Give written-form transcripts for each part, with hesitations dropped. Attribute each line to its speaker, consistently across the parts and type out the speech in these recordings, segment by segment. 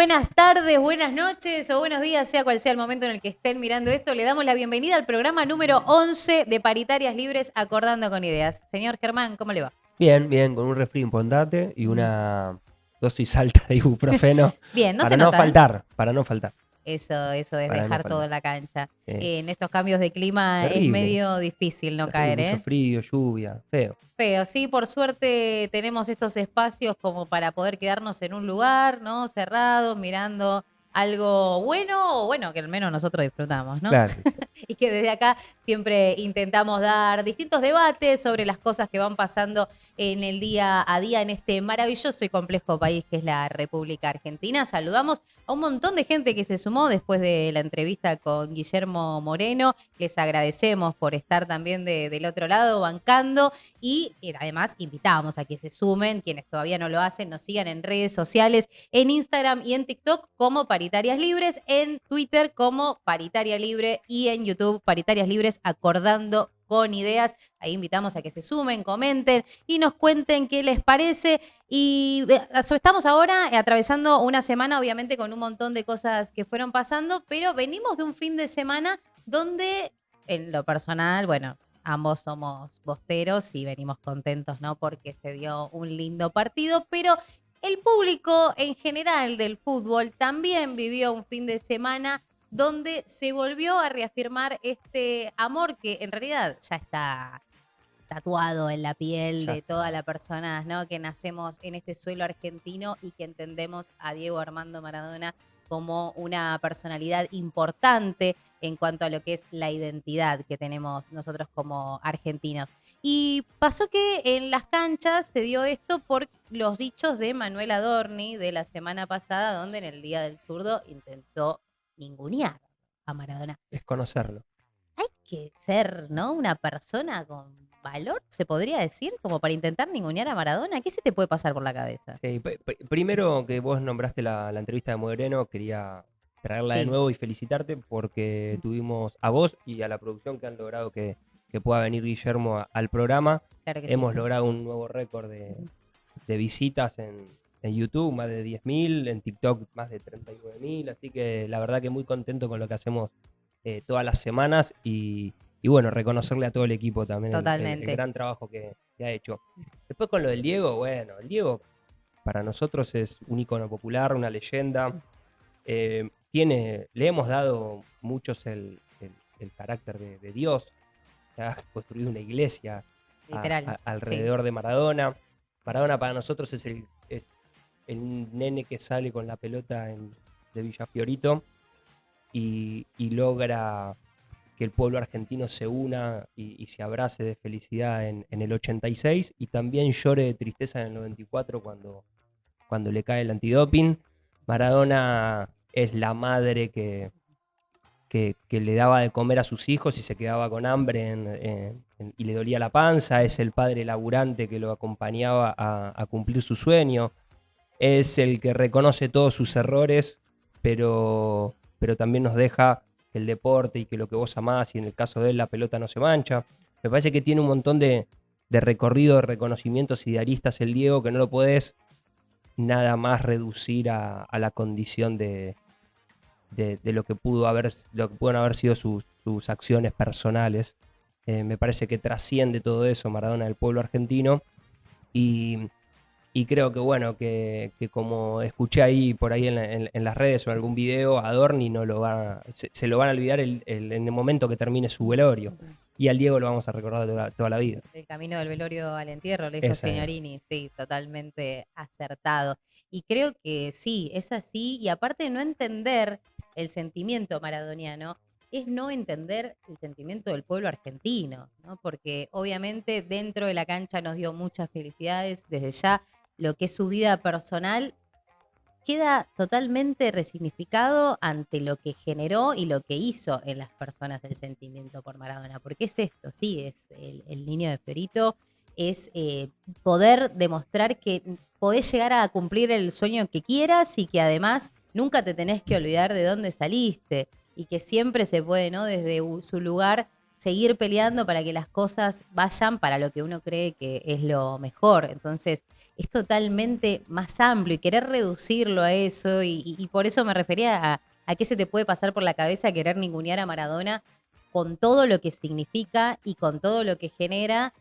Speaker 1: buenas tardes, buenas noches o buenos días, sea cual sea el momento en el que estén mirando esto. Le damos la bienvenida al programa número 11 de Paritarias Libres Acordando con Ideas. Señor Germán, ¿cómo le va?
Speaker 2: Bien, bien, con un resfrío importante y una dosis alta de ibuprofeno
Speaker 1: Bien, no se
Speaker 2: para no
Speaker 1: nota, ¿eh?
Speaker 2: faltar, para no faltar,
Speaker 1: Eso es
Speaker 2: para no
Speaker 1: dejar todo
Speaker 2: faltar.
Speaker 1: en la cancha.
Speaker 2: Sí.
Speaker 1: En estos cambios de clima es
Speaker 2: Terrible,
Speaker 1: medio difícil no
Speaker 2: terrible,
Speaker 1: caer,
Speaker 2: mucho
Speaker 1: ¿eh?
Speaker 2: frío, lluvia, feo.
Speaker 1: Feo, sí, por suerte tenemos estos espacios como para poder quedarnos en un lugar, ¿no? Cerrados, mirando algo bueno o bueno, que al menos nosotros disfrutamos, ¿no?
Speaker 2: Claro, sí.
Speaker 1: Y que desde acá siempre intentamos dar distintos debates sobre las cosas que van pasando en el día a día en este maravilloso y complejo país que es la República Argentina. Saludamos a un montón de gente que se sumó después de la entrevista con Guillermo Moreno. Les agradecemos por estar también del otro lado bancando y además invitamos a que se sumen, quienes todavía no lo hacen, nos sigan en redes sociales, en Instagram y en TikTok como Paritarias Libres, en Twitter como Paritaria Libre y en YouTube Paritarias Libres Acordando con Ideas. Ahí invitamos a que se sumen, comenten y nos cuenten qué les parece. Y estamos ahora atravesando una semana, obviamente, con un montón de cosas que fueron pasando, pero venimos de un fin de semana donde, en lo personal, bueno, ambos somos bosteros y venimos contentos, ¿no? Porque se dio un lindo partido, pero el público en general del fútbol también vivió un fin de semana donde se volvió a reafirmar este amor que en realidad ya está tatuado en la piel
Speaker 2: Ya
Speaker 1: de
Speaker 2: está.
Speaker 1: todas las personas, ¿no? Que nacemos en este suelo argentino y que entendemos a Diego Armando Maradona como una personalidad importante en cuanto a lo que es la identidad que tenemos nosotros como argentinos. Y pasó que en las canchas se dio esto por los dichos de Manuel Adorni de la semana pasada, donde en el Día del Zurdo intentó ningunear a Maradona.
Speaker 2: Es conocerlo.
Speaker 1: Hay que ser, ¿no? Una persona con valor, se podría decir, como para intentar ningunear a Maradona. ¿Qué se te puede pasar por la cabeza?
Speaker 2: Sí, primero que vos nombraste la entrevista de Moreno, quería traerla de
Speaker 1: Sí.
Speaker 2: nuevo y felicitarte porque tuvimos a vos y a la producción que han logrado que pueda venir Guillermo al programa.
Speaker 1: Claro que sí.
Speaker 2: Hemos logrado un nuevo récord de visitas en YouTube, más de 10.000, en TikTok más de 39.000, así que la verdad que muy contento con lo que hacemos todas las semanas y bueno, reconocerle a todo el equipo también el
Speaker 1: Totalmente.
Speaker 2: gran trabajo que ha hecho. Después con lo del Diego, bueno, el Diego para nosotros es un ícono popular, una leyenda. Le hemos dado muchos el carácter de Dios, ha construido una iglesia
Speaker 1: Literal.
Speaker 2: alrededor de Maradona. Maradona para nosotros es el nene que sale con la pelota de Villa Fiorito y logra que el pueblo argentino se una y se abrace de felicidad en el 86 y también llore de tristeza en el 94 cuando le cae el antidoping. Maradona es la madre que le daba de comer a sus hijos y se quedaba con hambre y le dolía la panza. Es el padre laburante que lo acompañaba a cumplir su sueño. Es el que reconoce todos sus errores, pero también nos deja que el deporte y que lo que vos amás, y en el caso de él la pelota no se mancha. Me parece que tiene un montón de recorrido, de reconocimientos idealistas el Diego, que no lo podés nada más reducir a la condición de lo que pudieron haber sido sus acciones personales. Me parece que trasciende todo eso Maradona del pueblo argentino y creo que bueno, que como escuché ahí por ahí en las redes o en algún video, Adorni no se lo van a olvidar en el momento que termine su velorio. Y al Diego lo vamos a recordar toda la vida.
Speaker 1: El camino del velorio al entierro, le dijo
Speaker 2: Esa es.
Speaker 1: Signorini, sí, totalmente acertado. Y creo que sí, es así. Y aparte de no entender el sentimiento maradoniano, es no entender el sentimiento del pueblo argentino, ¿no? Porque obviamente dentro de la cancha nos dio muchas felicidades, desde ya lo que es su vida personal queda totalmente resignificado ante lo que generó y lo que hizo en las personas el sentimiento por Maradona. Porque es esto, sí, es el niño de Fiorito, es poder demostrar que podés llegar a cumplir el sueño que quieras y que además nunca te tenés que olvidar de dónde saliste y que siempre se puede, ¿no? Desde su lugar seguir peleando para que las cosas vayan para lo que uno cree que es lo mejor. Entonces, es totalmente más amplio y querer reducirlo a eso, y por eso me refería a qué se te puede pasar por la cabeza querer ningunear a Maradona con todo lo que significa y con todo lo que genera,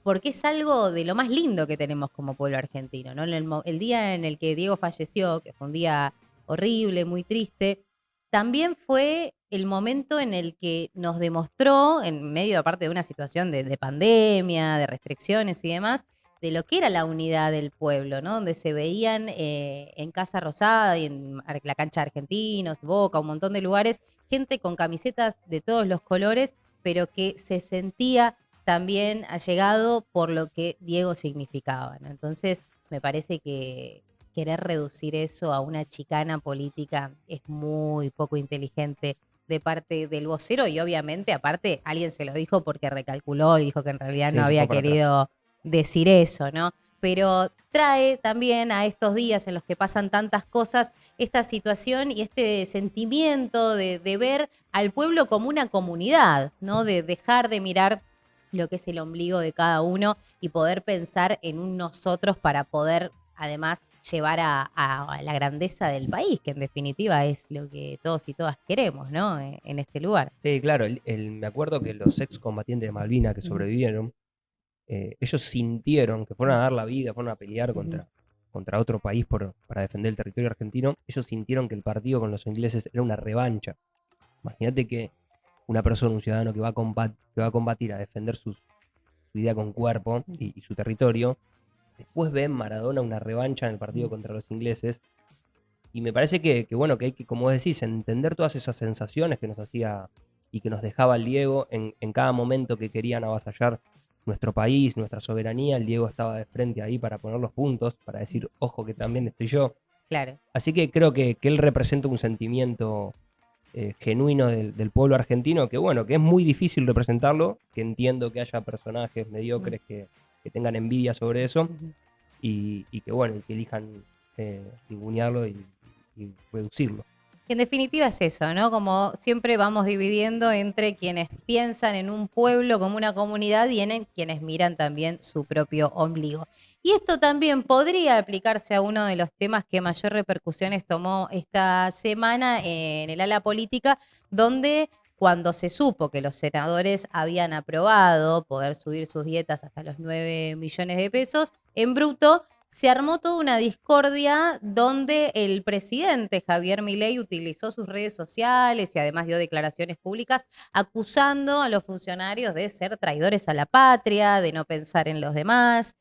Speaker 1: porque es algo de lo más lindo que tenemos como pueblo argentino, ¿no? El día en el que Diego falleció, que fue un día horrible, muy triste, también fue el momento en el que nos demostró, en medio aparte de una situación de pandemia, de restricciones y demás, de lo que era la unidad del pueblo, ¿no? Donde se veían en Casa Rosada y en la cancha de Argentinos, Boca, un montón de lugares, gente con camisetas de todos los colores, pero que se sentía también allegado por lo que Diego significaba, ¿no? Entonces, me parece que querer reducir eso a una chicana política es muy poco inteligente de parte del vocero, y obviamente, aparte, alguien se lo dijo porque recalculó y dijo que en realidad no
Speaker 2: Sí, se
Speaker 1: había
Speaker 2: fue para atrás.
Speaker 1: querido decir eso, ¿no? Pero trae también a estos días en los que pasan tantas cosas esta situación y este sentimiento de ver al pueblo como una comunidad, ¿no? De dejar de mirar lo que es el ombligo de cada uno y poder pensar en un nosotros para poder además llevar a la grandeza del país, que en definitiva es lo que todos y todas queremos, ¿no? En este lugar.
Speaker 2: Sí, claro, me acuerdo que los excombatientes de Malvinas que
Speaker 1: Ujú,
Speaker 2: sobrevivieron, ellos sintieron que fueron a dar la vida, fueron a pelear
Speaker 1: ujú,
Speaker 2: contra otro país para defender el territorio argentino. Ellos sintieron que el partido con los ingleses era una revancha. Imagínate que una persona, un ciudadano que va a combatir, a defender su vida con cuerpo y su territorio, después ve en Maradona una revancha en el partido
Speaker 1: ujú.
Speaker 2: contra los ingleses. Y me parece bueno, que hay que, como vos decís, entender todas esas sensaciones que nos hacía y que nos dejaba el Diego en cada momento que querían avasallar nuestro país, nuestra soberanía. El Diego estaba de frente ahí para poner los puntos, para decir, ojo que también estoy yo.
Speaker 1: Claro.
Speaker 2: Así que creo que él representa un sentimiento genuino del pueblo argentino, que bueno, que es muy difícil representarlo, que entiendo que haya personajes mediocres que tengan envidia sobre eso,
Speaker 1: Ujú.
Speaker 2: y que bueno, y que elijan ningunearlo y reducirlo.
Speaker 1: En definitiva es eso, ¿no? Como siempre vamos dividiendo entre quienes piensan en un pueblo como una comunidad y en quienes miran también su propio ombligo. Y esto también podría aplicarse a uno de los temas que mayor repercusiones tomó esta semana en el ala política, donde cuando se supo que los senadores habían aprobado poder subir sus dietas hasta los 9 millones de pesos en bruto, se armó toda una discordia donde el presidente Javier Milei utilizó sus redes sociales y además dio declaraciones públicas acusando a los funcionarios de ser traidores a la patria, de no pensar en los demás,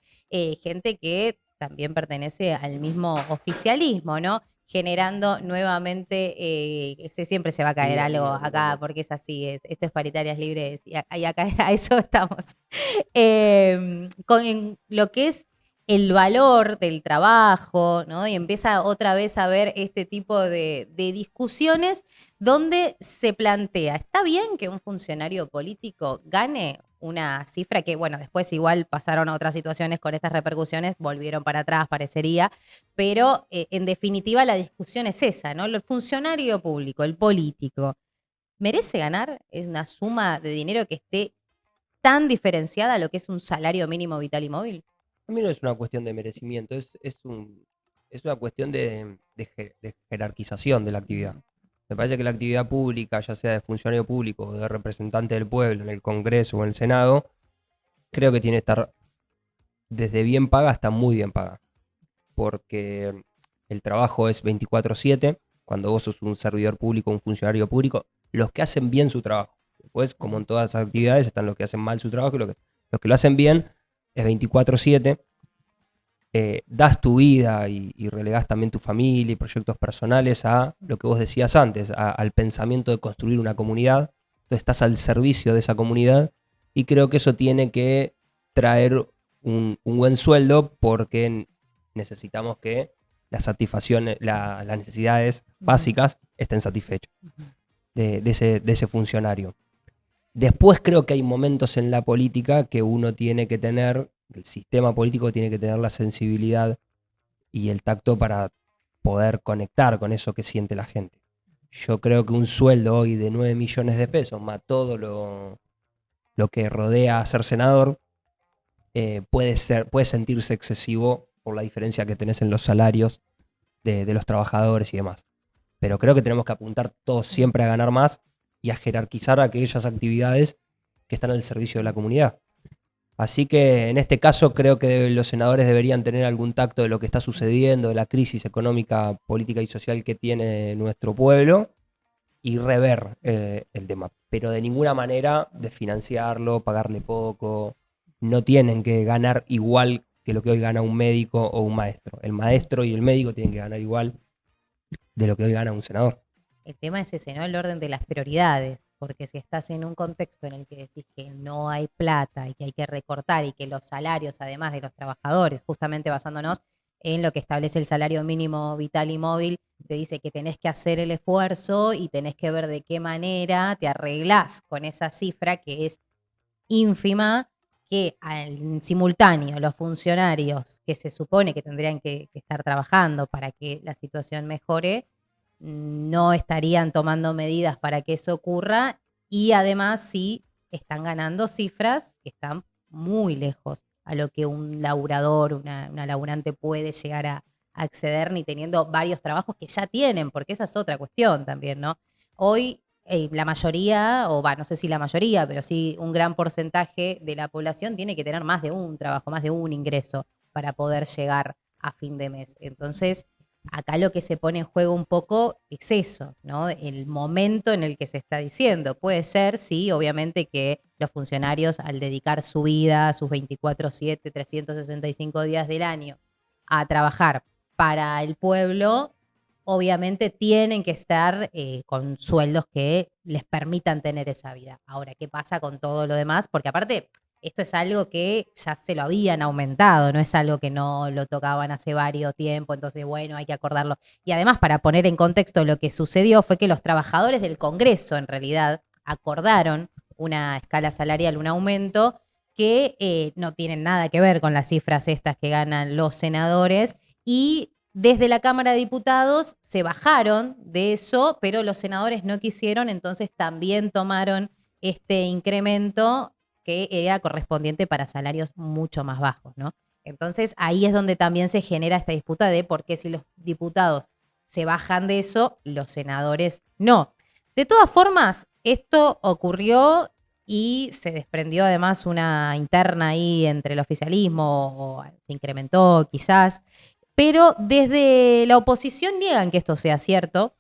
Speaker 1: gente que también pertenece al mismo oficialismo, ¿no? Generando nuevamente, siempre se va a caer
Speaker 2: Dividido,
Speaker 1: algo
Speaker 2: dividido
Speaker 1: acá,
Speaker 2: totalmente.
Speaker 1: porque es así, esto es paritarias libres y acá a eso estamos. Con lo que es el valor del trabajo, ¿no? Y empieza otra vez a ver este tipo de discusiones donde se plantea, ¿está bien que un funcionario político gane una cifra que, bueno, después igual pasaron a otras situaciones con estas repercusiones, volvieron para atrás, parecería, pero en definitiva la discusión es esa, ¿no? El funcionario público, el político, ¿merece ganar una suma de dinero que esté tan diferenciada a lo que es un salario mínimo vital y móvil?
Speaker 2: A mí no es una cuestión de merecimiento, es una cuestión de jerarquización de la actividad.
Speaker 1: Ujú.
Speaker 2: Me parece que la actividad pública, ya sea de funcionario público o de representante del pueblo en el Congreso o en el Senado, creo que tiene que estar desde bien paga hasta muy bien paga. Porque el trabajo es 24/7, cuando vos sos un servidor público, un funcionario público, los que hacen bien su trabajo. Después, como en todas las actividades, están los que hacen mal su trabajo y los que lo hacen bien es 24/7. Das tu vida y relegás también tu familia y proyectos personales a lo que vos decías antes, al pensamiento de construir una comunidad. Entonces estás al servicio de esa comunidad y creo que eso tiene que traer un buen sueldo porque necesitamos que las satisfacciones, las necesidades
Speaker 1: Ujú.
Speaker 2: básicas estén satisfechas
Speaker 1: Ujú.
Speaker 2: de ese funcionario. Después creo que hay momentos en la política que uno tiene que tener, el sistema político tiene que tener la sensibilidad y el tacto para poder conectar con eso que siente la gente. Yo creo que un sueldo hoy de 9 millones de pesos, más todo lo que rodea a ser senador, puede sentirse excesivo por la diferencia que tenés en los salarios de los trabajadores y demás. Pero creo que tenemos que apuntar todos siempre a ganar más y a jerarquizar aquellas actividades que están al servicio de la comunidad. Así que en este caso creo que los senadores deberían tener algún tacto de lo que está sucediendo, de la crisis económica, política y social que tiene nuestro pueblo y rever el tema. Pero de ninguna manera desfinanciarlo, pagarle poco. No tienen que ganar igual que lo que hoy gana un médico o un maestro. El maestro y el médico tienen que ganar igual de lo que hoy gana un senador.
Speaker 1: El tema es ese, ¿no? El orden de las prioridades, porque si estás en un contexto en el que decís que no hay plata y que hay que recortar y que los salarios, además de los trabajadores, justamente basándonos en lo que establece el salario mínimo vital y móvil, te dice que tenés que hacer el esfuerzo y tenés que ver de qué manera te arreglás con esa cifra que es ínfima, que en simultáneo los funcionarios que se supone que tendrían que estar trabajando para que la situación mejore, no estarían tomando medidas para que eso ocurra y además sí están ganando cifras que están muy lejos a lo que un laburador, una laburante puede llegar a acceder, ni teniendo varios trabajos que ya tienen, porque esa es otra cuestión también, ¿no? Hoy la mayoría, no sé si la mayoría, pero sí un gran porcentaje de la población tiene que tener más de un trabajo, más de un ingreso para poder llegar a fin de mes. Entonces, acá lo que se pone en juego un poco es eso, ¿no? El momento en el que se está diciendo. Puede ser, sí, obviamente que los funcionarios al dedicar su vida, sus 24/7, 365 días del año, a trabajar para el pueblo, obviamente tienen que estar con sueldos que les permitan tener esa vida. Ahora, ¿qué pasa con todo lo demás? Porque aparte, esto es algo que ya se lo habían aumentado, no es algo que no lo tocaban hace varios tiempo, entonces, bueno, hay que acordarlo. Y además, para poner en contexto lo que sucedió, fue que los trabajadores del Congreso, en realidad, acordaron una escala salarial, un aumento, que no tienen nada que ver con las cifras estas que ganan los senadores, y desde la Cámara de Diputados se bajaron de eso, pero los senadores no quisieron, entonces también tomaron este incremento que era correspondiente para salarios mucho más bajos, ¿no? Entonces ahí es donde también se genera esta disputa de por qué si los diputados se bajan de eso, los senadores no. De todas formas, esto ocurrió y se desprendió además una interna ahí entre el oficialismo, o se incrementó quizás, pero desde la oposición niegan que esto sea cierto,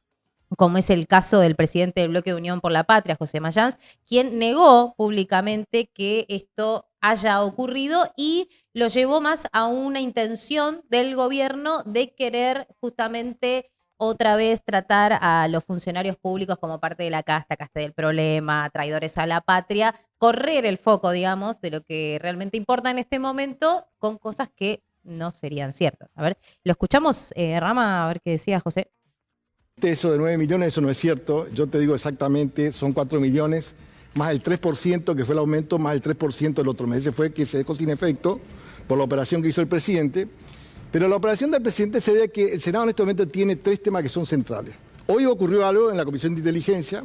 Speaker 1: como es el caso del presidente del Bloque de Unión por la Patria, José Mayans, quien negó públicamente que esto haya ocurrido y lo llevó más a una intención del gobierno de querer justamente otra vez tratar a los funcionarios públicos como parte de la casta del problema, traidores a la patria, correr el foco, digamos, de lo que realmente importa en este momento con cosas que no serían ciertas. A ver, lo escuchamos, Rama, a ver qué decía José.
Speaker 3: Eso de 9 millones, eso no es cierto. Yo te digo exactamente, son 4 millones, más el 3% que fue el aumento, más el 3% del otro mes. Ese fue que se dejó sin efecto por la operación que hizo el presidente. Pero la operación del presidente se ve que el Senado en este momento tiene 3 temas que son centrales. Hoy ocurrió algo en la Comisión de Inteligencia,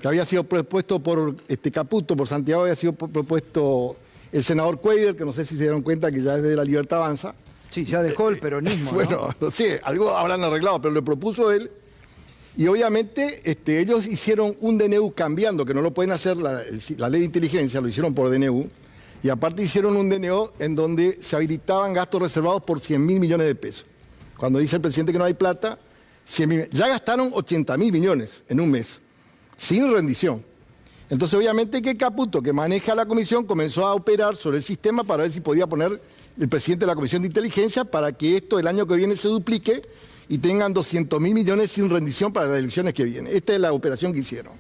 Speaker 3: que había sido propuesto por Caputo, por Santiago, había sido propuesto el senador Cuellar, que no sé si se dieron cuenta que ya es de La Libertad Avanza.
Speaker 4: Sí, ya dejó el peronismo, ¿no?
Speaker 3: Bueno, no sé, algo habrán arreglado, pero lo propuso él. Y obviamente ellos hicieron un DNU cambiando, que no lo pueden hacer la ley de inteligencia, lo hicieron por DNU. Y aparte hicieron un DNU en donde se habilitaban gastos reservados por 100.000 millones de pesos. Cuando dice el presidente que no hay plata, 100.000, ya gastaron 80.000 millones en un mes, sin rendición. Entonces obviamente que Caputo, que maneja la comisión, comenzó a operar sobre el sistema para ver si podía poner el presidente de la Comisión de Inteligencia para que esto el año que viene se duplique y tengan 200.000 millones sin rendición para las elecciones que vienen. Esta es la operación que hicieron.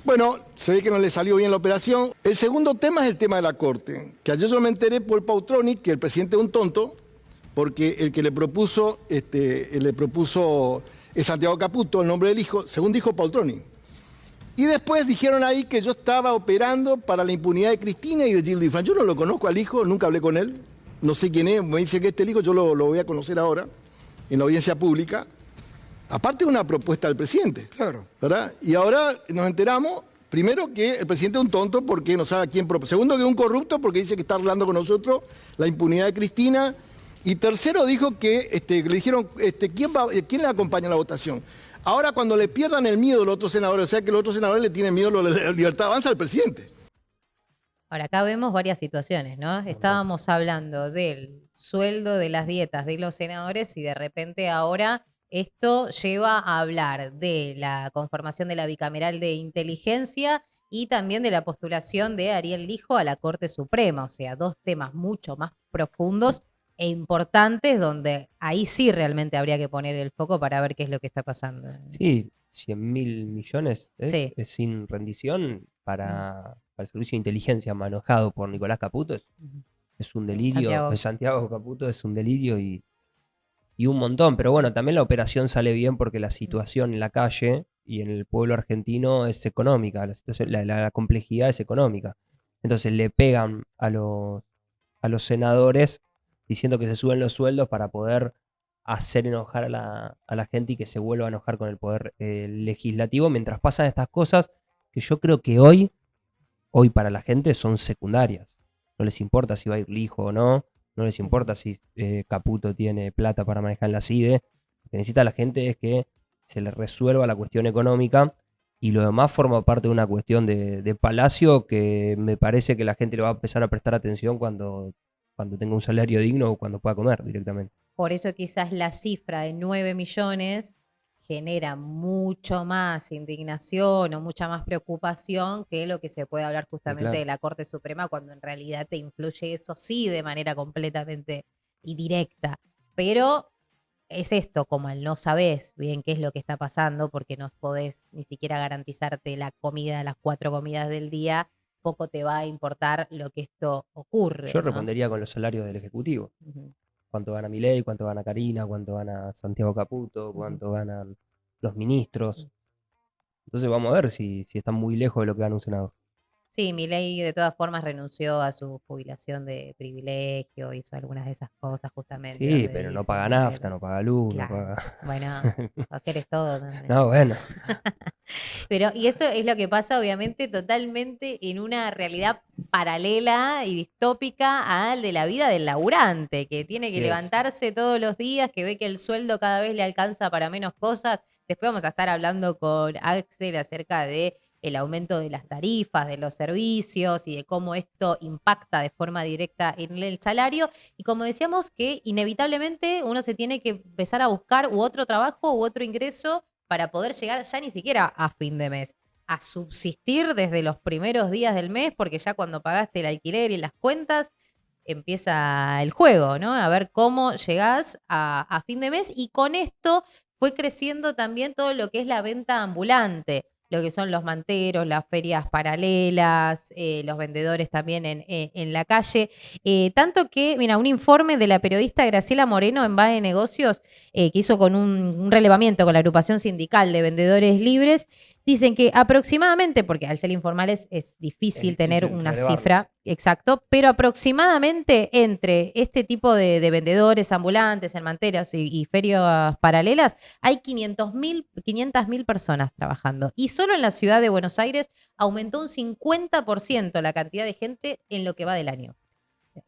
Speaker 3: Bueno, se ve que no le salió bien la operación. El segundo tema es el tema de la Corte, que ayer yo me enteré por Pautroni que el presidente es un tonto, porque el que le propuso es Santiago Caputo, el nombre del hijo, según dijo Pautroni. Y después dijeron ahí que yo estaba operando para la impunidad de Cristina y de Gildo Infran. Yo no lo conozco al hijo, nunca hablé con él, no sé quién es, me dice que este es el hijo, yo lo voy a conocer ahora, en la audiencia pública. Aparte de una propuesta del presidente.
Speaker 4: Claro.
Speaker 3: ¿Verdad? Y ahora nos enteramos, Primero, que el presidente es un tonto porque no sabe a quién propone. Segundo, que es un corrupto porque dice que está hablando con nosotros la impunidad de Cristina. Y tercero, dijo que le dijeron, ¿quién le acompaña en la votación? Ahora, cuando le pierdan el miedo a los otros senadores, o sea que los otros senadores le tienen miedo a la libertad avanza al presidente.
Speaker 1: Ahora, acá vemos varias situaciones, ¿no? Estábamos hablando del sueldo, de las dietas de los senadores y de repente ahora esto lleva a hablar de la conformación de la bicameral de inteligencia y también de la postulación de Ariel Lijo a la Corte Suprema. O sea, dos temas mucho más profundos e importantes donde ahí sí realmente habría que poner el foco para ver qué es lo que está pasando.
Speaker 2: Sí, 100.000 millones
Speaker 1: Sí.
Speaker 2: es sin rendición para el servicio de inteligencia manejado por Nicolás Caputo. Es un delirio. Santiago Caputo es un delirio y un montón. Pero bueno, también la operación sale bien porque la situación en la calle y en el pueblo argentino es económica. La complejidad es económica. Entonces le pegan a los senadores diciendo que se suben los sueldos para poder hacer enojar a la gente y que se vuelva a enojar con el poder legislativo mientras pasan estas cosas que yo creo que hoy para la gente son secundarias. No les importa si va a ir Lijo o no les importa si Caputo tiene plata para manejar la CIDE. Lo que necesita la gente es que se le resuelva la cuestión económica y lo demás forma parte de una cuestión de Palacio que me parece que la gente le va a empezar a prestar atención cuando tenga un salario digno o cuando pueda comer directamente.
Speaker 1: Por eso quizás la cifra de 9 millones genera mucho más indignación o mucha más preocupación que lo que se puede hablar justamente
Speaker 2: claro.
Speaker 1: de la Corte Suprema cuando en realidad te influye eso sí de manera completamente y directa. Pero es esto, como al no sabés bien qué es lo que está pasando porque no podés ni siquiera garantizarte la comida, las 4 comidas del día, poco te va a importar lo que esto ocurre.
Speaker 2: Yo
Speaker 1: ¿no?
Speaker 2: respondería con los salarios del Ejecutivo. Cuánto gana Milei, cuánto gana Karina, cuánto gana Santiago Caputo, cuánto ganan los ministros. Entonces vamos a ver si están muy lejos de lo que gana un senador.
Speaker 1: Sí, Milei de todas formas renunció a su jubilación de privilegio, hizo algunas de esas cosas justamente.
Speaker 2: Sí, pero no paga nafta, no paga luz,
Speaker 1: claro.
Speaker 2: no paga...
Speaker 1: Bueno, vos querés todo también.
Speaker 2: No, bueno.
Speaker 1: Pero, y esto es lo que pasa obviamente totalmente en una realidad paralela y distópica al de la vida del laburante, que tiene que levantarse todos los días, que ve que el sueldo cada vez le alcanza para menos cosas. Después vamos a estar hablando con Axel acerca de el aumento de las tarifas, de los servicios y de cómo esto impacta de forma directa en el salario. Y como decíamos, que inevitablemente uno se tiene que empezar a buscar u otro trabajo u otro ingreso para poder llegar ya ni siquiera a fin de mes, a subsistir desde los primeros días del mes, porque ya cuando pagaste el alquiler y las cuentas, empieza el juego, ¿no? A ver cómo llegás a fin de mes. Y con esto fue creciendo también todo lo que es la venta ambulante, lo que son los manteros, las ferias paralelas, los vendedores también en la calle. Tanto que, mira, un informe de la periodista Graciela Moreno en VAE Negocios, que hizo con un relevamiento con la agrupación sindical de vendedores libres, dicen que aproximadamente, porque al ser informales es difícil tener una cifra exacta, pero aproximadamente entre este tipo de vendedores ambulantes, en manteras y ferias paralelas, hay 500.000 personas trabajando. Y solo en la ciudad de Buenos Aires aumentó un 50% la cantidad de gente en lo que va del año.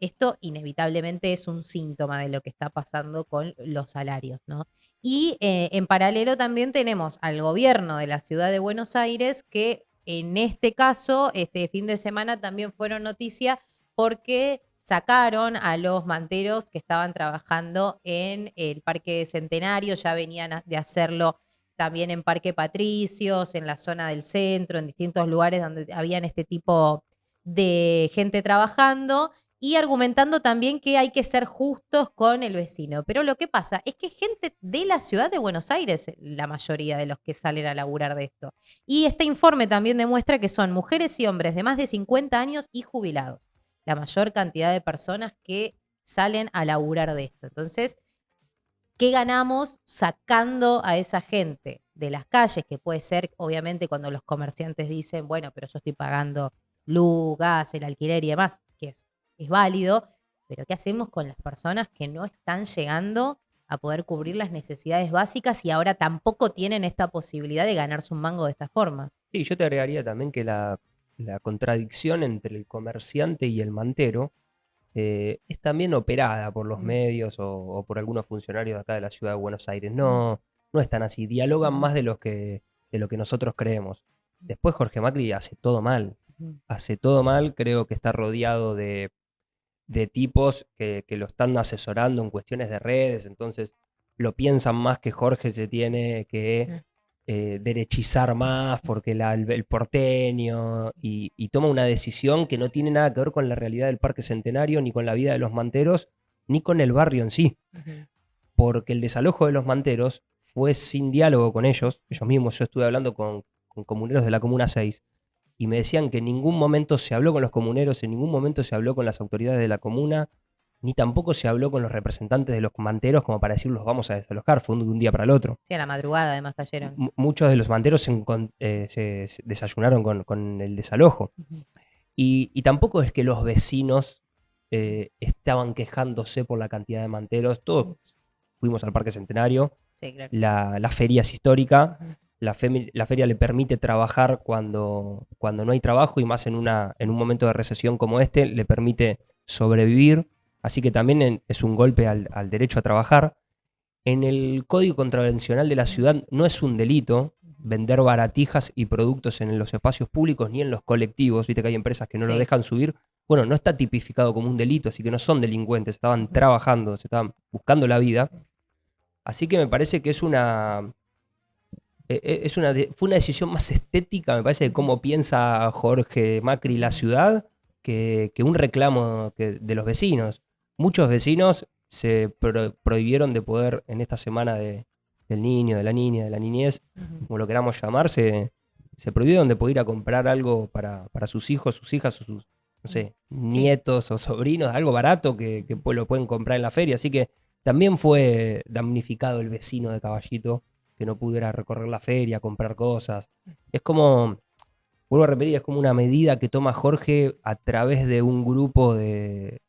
Speaker 1: Esto inevitablemente es un síntoma de lo que está pasando con los salarios, ¿no? Y en paralelo también tenemos al gobierno de la ciudad de Buenos Aires que en este caso, este fin de semana también fueron noticia porque sacaron a los manteros que estaban trabajando en el Parque Centenario, ya venían de hacerlo también en Parque Patricios, en la zona del centro, en distintos lugares donde habían este tipo de gente trabajando y argumentando también que hay que ser justos con el vecino. Pero lo que pasa es que gente de la ciudad de Buenos Aires, la mayoría de los que salen a laburar de esto. Y este informe también demuestra que son mujeres y hombres de más de 50 años y jubilados. La mayor cantidad de personas que salen a laburar de esto. Entonces, ¿qué ganamos sacando a esa gente de las calles? Que puede ser, obviamente, cuando los comerciantes dicen, bueno, pero yo estoy pagando luz, gas, el alquiler y demás, que es válido, pero ¿qué hacemos con las personas que no están llegando a poder cubrir las necesidades básicas y ahora tampoco tienen esta posibilidad de ganarse un mango de esta forma?
Speaker 2: Sí, yo te agregaría también que la contradicción entre el comerciante y el mantero es también operada por los medios o por algunos funcionarios de acá de la ciudad de Buenos Aires. No, no es tan así. Dialogan más de lo que nosotros creemos. Después Jorge Macri hace todo mal. Hace todo mal. Creo que está rodeado de tipos que lo están asesorando en cuestiones de redes. Entonces lo piensan más que Jorge se tiene que derechizar más porque el porteño y toma una decisión que no tiene nada que ver con la realidad del Parque Centenario, ni con la vida de los manteros, ni con el barrio en sí. Porque el desalojo de los manteros fue sin diálogo con ellos mismos. Yo estuve hablando con comuneros de la Comuna 6 y me decían que en ningún momento se habló con los comuneros, en ningún momento se habló con las autoridades de la comuna, ni tampoco se habló con los representantes de los manteros como para decir los vamos a desalojar. Fue de un día para el otro.
Speaker 1: Sí, a la madrugada además cayeron.
Speaker 2: Muchos de los manteros se desayunaron con el desalojo. Y tampoco es que los vecinos estaban quejándose por la cantidad de manteros. Todos fuimos al Parque Centenario.
Speaker 1: Sí, claro.
Speaker 2: La feria es histórica. La feria le permite trabajar cuando no hay trabajo, y más en un momento de recesión como este, le permite sobrevivir. Así que también es un golpe al derecho a trabajar. En el Código Contravencional de la ciudad no es un delito vender baratijas y productos en los espacios públicos ni en los colectivos. Viste que hay empresas que no lo dejan subir. Bueno, no está tipificado como un delito, así que no son delincuentes, estaban trabajando, se estaban buscando la vida. Así que me parece que fue una decisión más estética, me parece, de cómo piensa Jorge Macri la ciudad, que un reclamo de los vecinos. Muchos vecinos se prohibieron de poder, en esta semana del niño, de la niña, de la niñez, como lo queramos llamar, se prohibieron de poder ir a comprar algo para sus hijos, sus hijas, o sus, no sé, nietos o sobrinos, algo barato que lo pueden comprar en la feria. Así que también fue damnificado el vecino de Caballito, que no pudiera recorrer la feria, comprar cosas. Es como, vuelvo a repetir, es como una medida que toma Jorge a través de un grupo de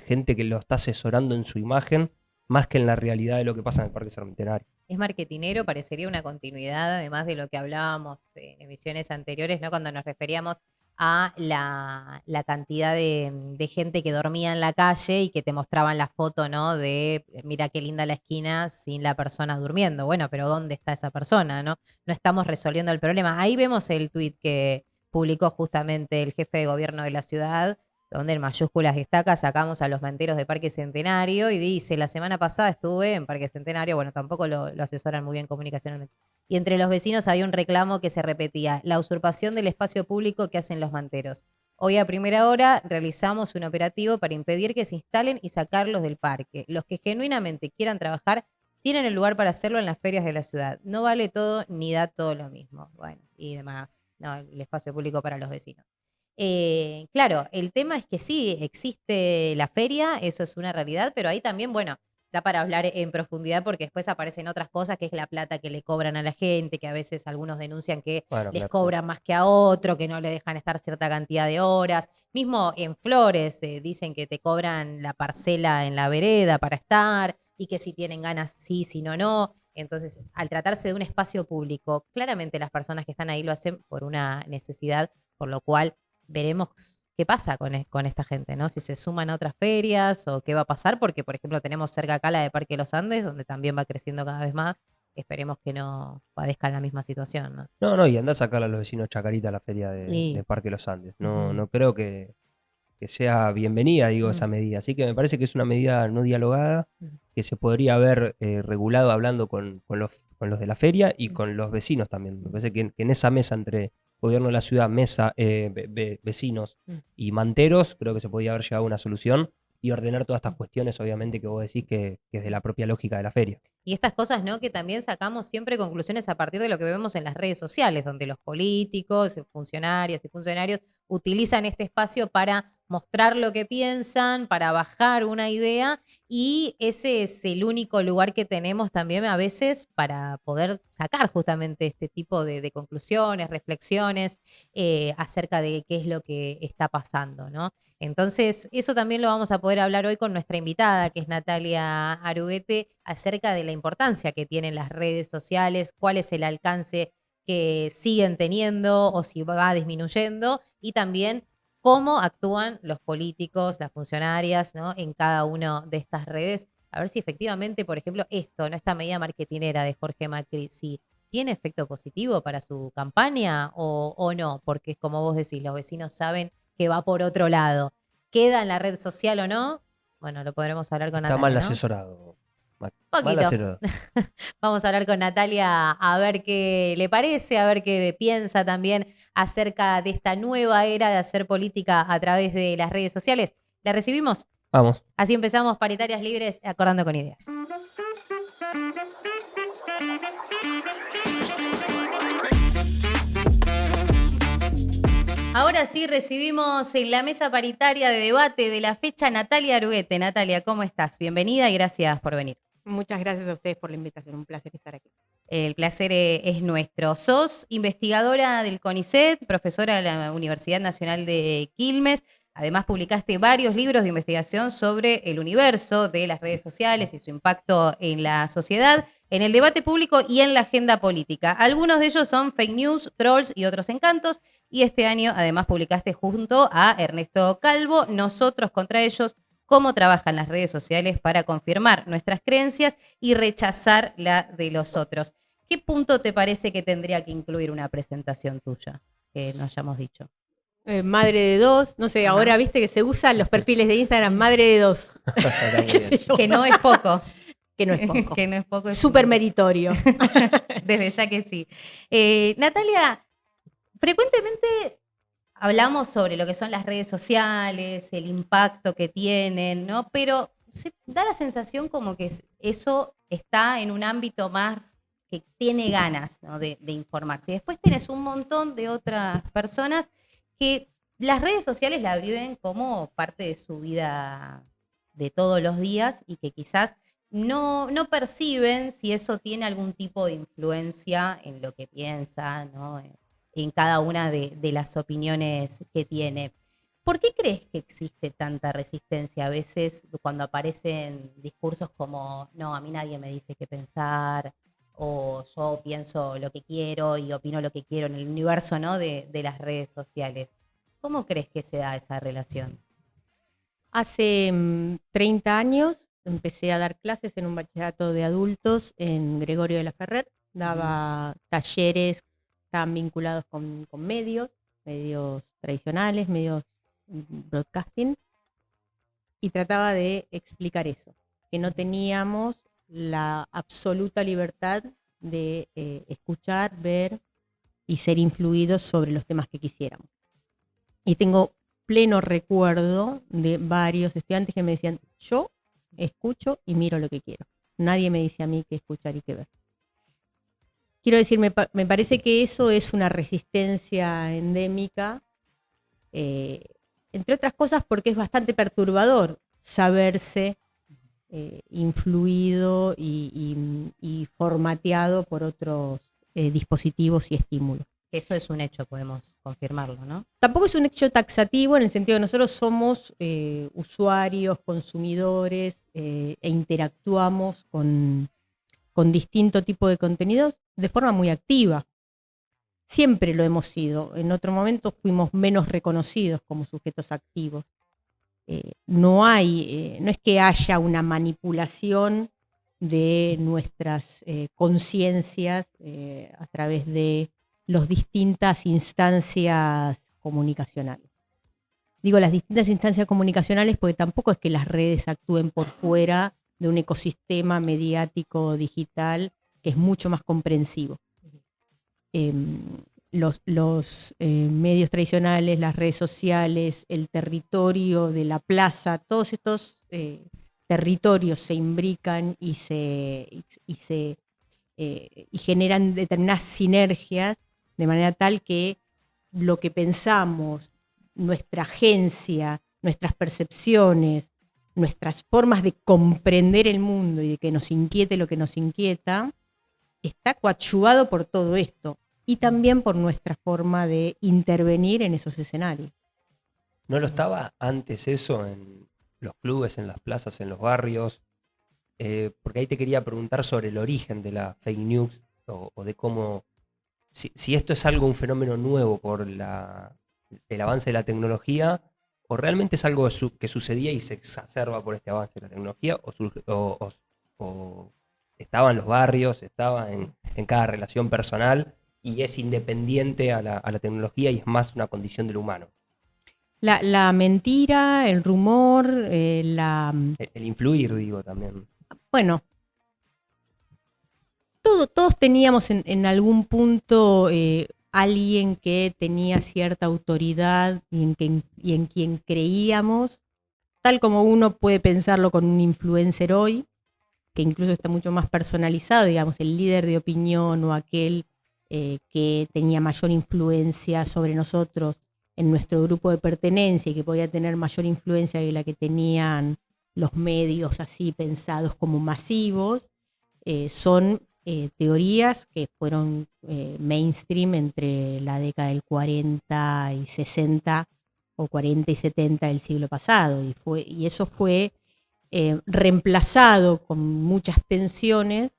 Speaker 2: gente que lo está asesorando en su imagen, más que en la realidad de lo que pasa en el Parque Centenario.
Speaker 1: Es marketinero, parecería una continuidad, además de lo que hablábamos en emisiones anteriores, ¿no? Cuando nos referíamos a la cantidad de gente que dormía en la calle y que te mostraban la foto, ¿no? De mira qué linda la esquina sin la persona durmiendo. Bueno, pero ¿dónde está esa persona, no? No estamos resolviendo el problema. Ahí vemos el tuit que publicó justamente el jefe de gobierno de la ciudad, donde en mayúsculas destaca, sacamos a los manteros de Parque Centenario, y dice, la semana pasada estuve en Parque Centenario, bueno, tampoco lo asesoran muy bien comunicacionalmente. Y entre los vecinos había un reclamo que se repetía, la usurpación del espacio público que hacen los manteros. Hoy a primera hora realizamos un operativo para impedir que se instalen y sacarlos del parque. Los que genuinamente quieran trabajar tienen el lugar para hacerlo en las ferias de la ciudad. No vale todo ni da todo lo mismo. Bueno, y demás. No, el espacio público para los vecinos. Claro, el tema es que sí, existe la feria, eso es una realidad, pero ahí también, bueno, da para hablar en profundidad porque después aparecen otras cosas, que es la plata que le cobran a la gente, que a veces algunos denuncian que les cobran más que a otro, que no le dejan estar cierta cantidad de horas. Mismo en Flores dicen que te cobran la parcela en la vereda para estar y que si tienen ganas sí, si no, no. Entonces, al tratarse de un espacio público, claramente las personas que están ahí lo hacen por una necesidad, por lo cual veremos qué pasa con esta gente, ¿no? Si se suman a otras ferias o qué va a pasar, porque, por ejemplo, tenemos cerca acá la de Parque Los Andes, donde también va creciendo cada vez más. Esperemos que no padezcan la misma situación, ¿no?
Speaker 2: No, y andá a sacar a los vecinos Chacarita a la feria de Parque Los Andes. No creo que sea bienvenida, digo, esa medida. Así que me parece que es una medida no dialogada, que se podría haber regulado hablando con los de la feria y con los vecinos también. Me parece que en esa mesa entre gobierno de la ciudad, vecinos y manteros, creo que se podía haber llegado a una solución y ordenar todas estas cuestiones, obviamente, que vos decís que es de la propia lógica de la feria.
Speaker 1: Y estas cosas, ¿no? Que también sacamos siempre conclusiones a partir de lo que vemos en las redes sociales, donde los políticos, funcionarias y funcionarios utilizan este espacio para mostrar lo que piensan, para bajar una idea, y ese es el único lugar que tenemos también a veces para poder sacar justamente este tipo de conclusiones, reflexiones acerca de qué es lo que está pasando, ¿no? Entonces, eso también lo vamos a poder hablar hoy con nuestra invitada, que es Natalia Aruguete, acerca de la importancia que tienen las redes sociales, cuál es el alcance que siguen teniendo o si va disminuyendo, y también cómo actúan los políticos, las funcionarias, ¿no? En cada una de estas redes. A ver si efectivamente, por ejemplo, esto, ¿no? Esta medida marketinera de Jorge Macri, si tiene efecto positivo para su campaña o no, porque como vos decís, los vecinos saben que va por otro lado. ¿Queda en la red social o no? Bueno, lo podremos hablar con
Speaker 2: Está mal
Speaker 1: Natalia, ¿no?
Speaker 2: asesorado. Mal
Speaker 1: Poquito.
Speaker 2: asesorado.
Speaker 1: Vamos a hablar con Natalia a ver qué le parece, a ver qué piensa también acerca de esta nueva era de hacer política a través de las redes sociales. ¿La recibimos?
Speaker 2: Vamos.
Speaker 1: Así empezamos Paritarias Libres, acordando con ideas. Ahora sí recibimos en la mesa paritaria de debate de la fecha Natalia Aruguete. Natalia, ¿cómo estás? Bienvenida y gracias por venir.
Speaker 5: Muchas gracias a ustedes por la invitación, un placer estar aquí.
Speaker 1: El placer es nuestro. Sos investigadora del CONICET, profesora de la Universidad Nacional de Quilmes. Además, publicaste varios libros de investigación sobre el universo de las redes sociales y su impacto en la sociedad, en el debate público y en la agenda política. Algunos de ellos son Fake News, Trolls y otros encantos. Y este año, además, publicaste junto a Ernesto Calvo, Nosotros contra ellos, cómo trabajan las redes sociales para confirmar nuestras creencias y rechazar la de los otros. ¿Qué punto te parece que tendría que incluir una presentación tuya que no hayamos dicho?
Speaker 5: Madre de dos, no sé,
Speaker 1: Ajá.
Speaker 5: ahora viste que se usan los perfiles de Instagram, madre de dos.
Speaker 2: Está muy
Speaker 5: ¿Qué
Speaker 2: bien.
Speaker 5: sé yo?
Speaker 1: Que no es poco.
Speaker 5: Que no es poco.
Speaker 1: Que no es poco. Es
Speaker 5: Súper meritorio.
Speaker 1: Desde ya que sí. Natalia, frecuentemente hablamos sobre lo que son las redes sociales, el impacto que tienen, ¿no? Pero se da la sensación como que eso está en un ámbito más que tiene ganas, ¿no? de informarse. Y después tenés un montón de otras personas que las redes sociales la viven como parte de su vida de todos los días y que quizás no perciben si eso tiene algún tipo de influencia en lo que piensa, ¿no? En cada una de las opiniones que tiene. ¿Por qué crees que existe tanta resistencia a veces cuando aparecen discursos como, no, a mí nadie me dice qué pensar, o yo pienso lo que quiero y opino lo que quiero en el universo, ¿no? de las redes sociales? ¿Cómo crees que se da esa relación?
Speaker 5: Hace 30 años empecé a dar clases en un bachillerato de adultos en Gregorio de la Ferrer. Daba talleres que estaban vinculados con medios tradicionales, medios broadcasting, y trataba de explicar eso, que no teníamos la absoluta libertad de escuchar, ver y ser influidos sobre los temas que quisiéramos. Y tengo pleno recuerdo de varios estudiantes que me decían, yo escucho y miro lo que quiero. Nadie me dice a mí qué escuchar y qué ver. Quiero decir, me parece que eso es una resistencia endémica, entre otras cosas porque es bastante perturbador saberse influido y formateado por otros dispositivos y estímulos.
Speaker 1: Eso es un hecho, podemos confirmarlo, ¿no?
Speaker 5: Tampoco es un hecho taxativo en el sentido de que nosotros somos usuarios, consumidores e interactuamos con distinto tipo de contenidos de forma muy activa. Siempre lo hemos sido. En otro momento fuimos menos reconocidos como sujetos activos. No es que haya una manipulación de nuestras conciencias a través de las distintas instancias comunicacionales. Digo las distintas instancias comunicacionales porque tampoco es que las redes actúen por fuera de un ecosistema mediático digital que es mucho más comprensivo. Los medios tradicionales, las redes sociales, el territorio de la plaza, todos estos territorios se imbrican y generan determinadas sinergias de manera tal que lo que pensamos, nuestra agencia, nuestras percepciones, nuestras formas de comprender el mundo y de que nos inquiete lo que nos inquieta, está coadyuvado por todo esto y también por nuestra forma de intervenir en esos escenarios.
Speaker 2: ¿No lo estaba antes eso en los clubes, en las plazas, en los barrios? Porque ahí te quería preguntar sobre el origen de la fake news o de cómo si esto es algo, un fenómeno nuevo por el avance de la tecnología, o realmente es algo que sucedía y se exacerba por este avance de la tecnología, o estaba en los barrios, estaba en cada relación personal y es independiente a la tecnología y es más una condición del humano.
Speaker 5: La mentira, el rumor,
Speaker 2: El influir, digo, también.
Speaker 5: bueno, todos teníamos en algún punto alguien que tenía cierta autoridad y en quien creíamos, tal como uno puede pensarlo con un influencer hoy, que incluso está mucho más personalizado, digamos, el líder de opinión o aquel que tenía mayor influencia sobre nosotros en nuestro grupo de pertenencia y que podía tener mayor influencia que la que tenían los medios así pensados como masivos, son teorías que fueron mainstream entre la década del 40 y 60 o 40 y 70 del siglo pasado, y eso fue reemplazado con muchas tensiones,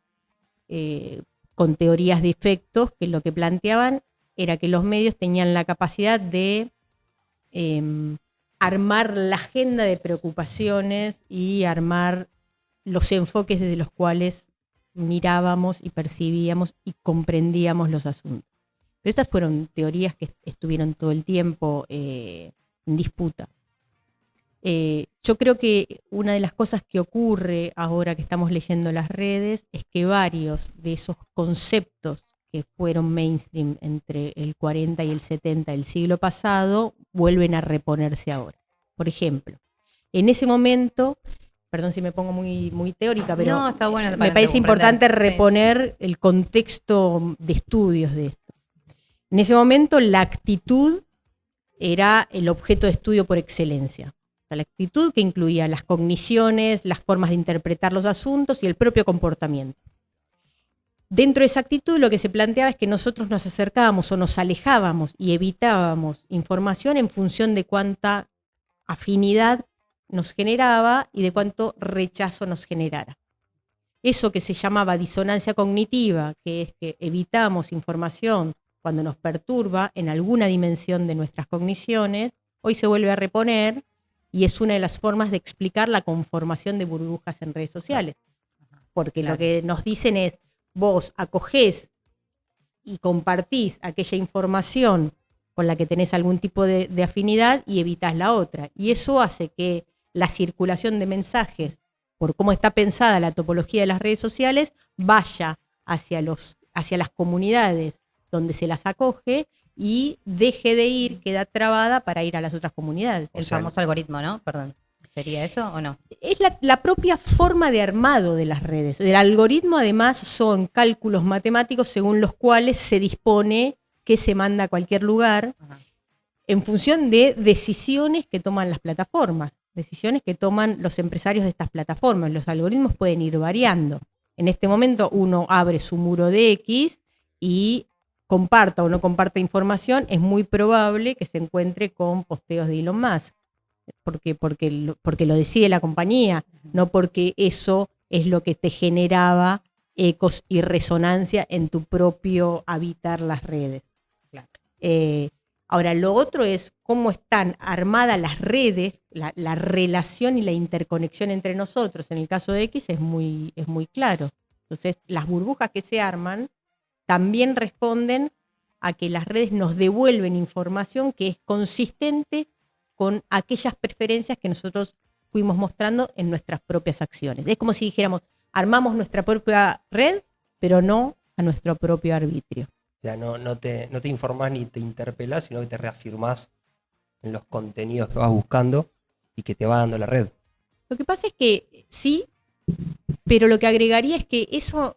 Speaker 5: con teorías de efectos que lo que planteaban era que los medios tenían la capacidad de armar la agenda de preocupaciones y armar los enfoques desde los cuales mirábamos y percibíamos y comprendíamos los asuntos. Pero estas fueron teorías que estuvieron todo el tiempo en disputa. Yo creo que una de las cosas que ocurre ahora que estamos leyendo las redes es que varios de esos conceptos que fueron mainstream entre el 40 y el 70 del siglo pasado vuelven a reponerse ahora. Por ejemplo, en ese momento, perdón si me pongo muy teórica, pero
Speaker 1: No, está bueno
Speaker 5: me parece importante
Speaker 1: sí.
Speaker 5: reponer el contexto de estudios de esto. En ese momento la actitud era el objeto de estudio por excelencia. La actitud que incluía las cogniciones, las formas de interpretar los asuntos y el propio comportamiento. Dentro de esa actitud lo que se planteaba es que nosotros nos acercábamos o nos alejábamos y evitábamos información en función de cuánta afinidad nos generaba y de cuánto rechazo nos generara. Eso que se llamaba disonancia cognitiva, que es que evitamos información cuando nos perturba en alguna dimensión de nuestras cogniciones, hoy se vuelve a reponer y es una de las formas de explicar la conformación de burbujas en redes sociales. Porque claro, lo que nos dicen es, vos acogés y compartís aquella información con la que tenés algún tipo de afinidad y evitás la otra. Y eso hace que la circulación de mensajes, por cómo está pensada la topología de las redes sociales, vaya hacia las comunidades donde se las acoge y deje de ir, queda trabada para ir a las otras comunidades.
Speaker 1: El famoso algoritmo, ¿no? Perdón. ¿Sería eso o no?
Speaker 5: Es la propia forma de armado de las redes. El algoritmo, además, son cálculos matemáticos según los cuales se dispone qué se manda a cualquier lugar. Ajá. En función de decisiones que toman las plataformas, decisiones que toman los empresarios de estas plataformas. Los algoritmos pueden ir variando. En este momento uno abre su muro de X y comparta o no comparta información, es muy probable que se encuentre con posteos de Elon Musk. Porque lo decide la compañía, no porque eso es lo que te generaba ecos y resonancia en tu propio habitar las redes. Claro. Ahora, lo otro es cómo están armadas las redes, la relación y la interconexión entre nosotros. En el caso de X es muy claro. Entonces, las burbujas que se arman también responden a que las redes nos devuelven información que es consistente con aquellas preferencias que nosotros fuimos mostrando en nuestras propias acciones. Es como si dijéramos, armamos nuestra propia red, pero no a nuestro propio arbitrio.
Speaker 2: O sea, no te informás ni te interpelás, sino que te reafirmás en los contenidos que vas buscando y que te va dando la red.
Speaker 5: Lo que pasa es que sí, pero lo que agregaría es que eso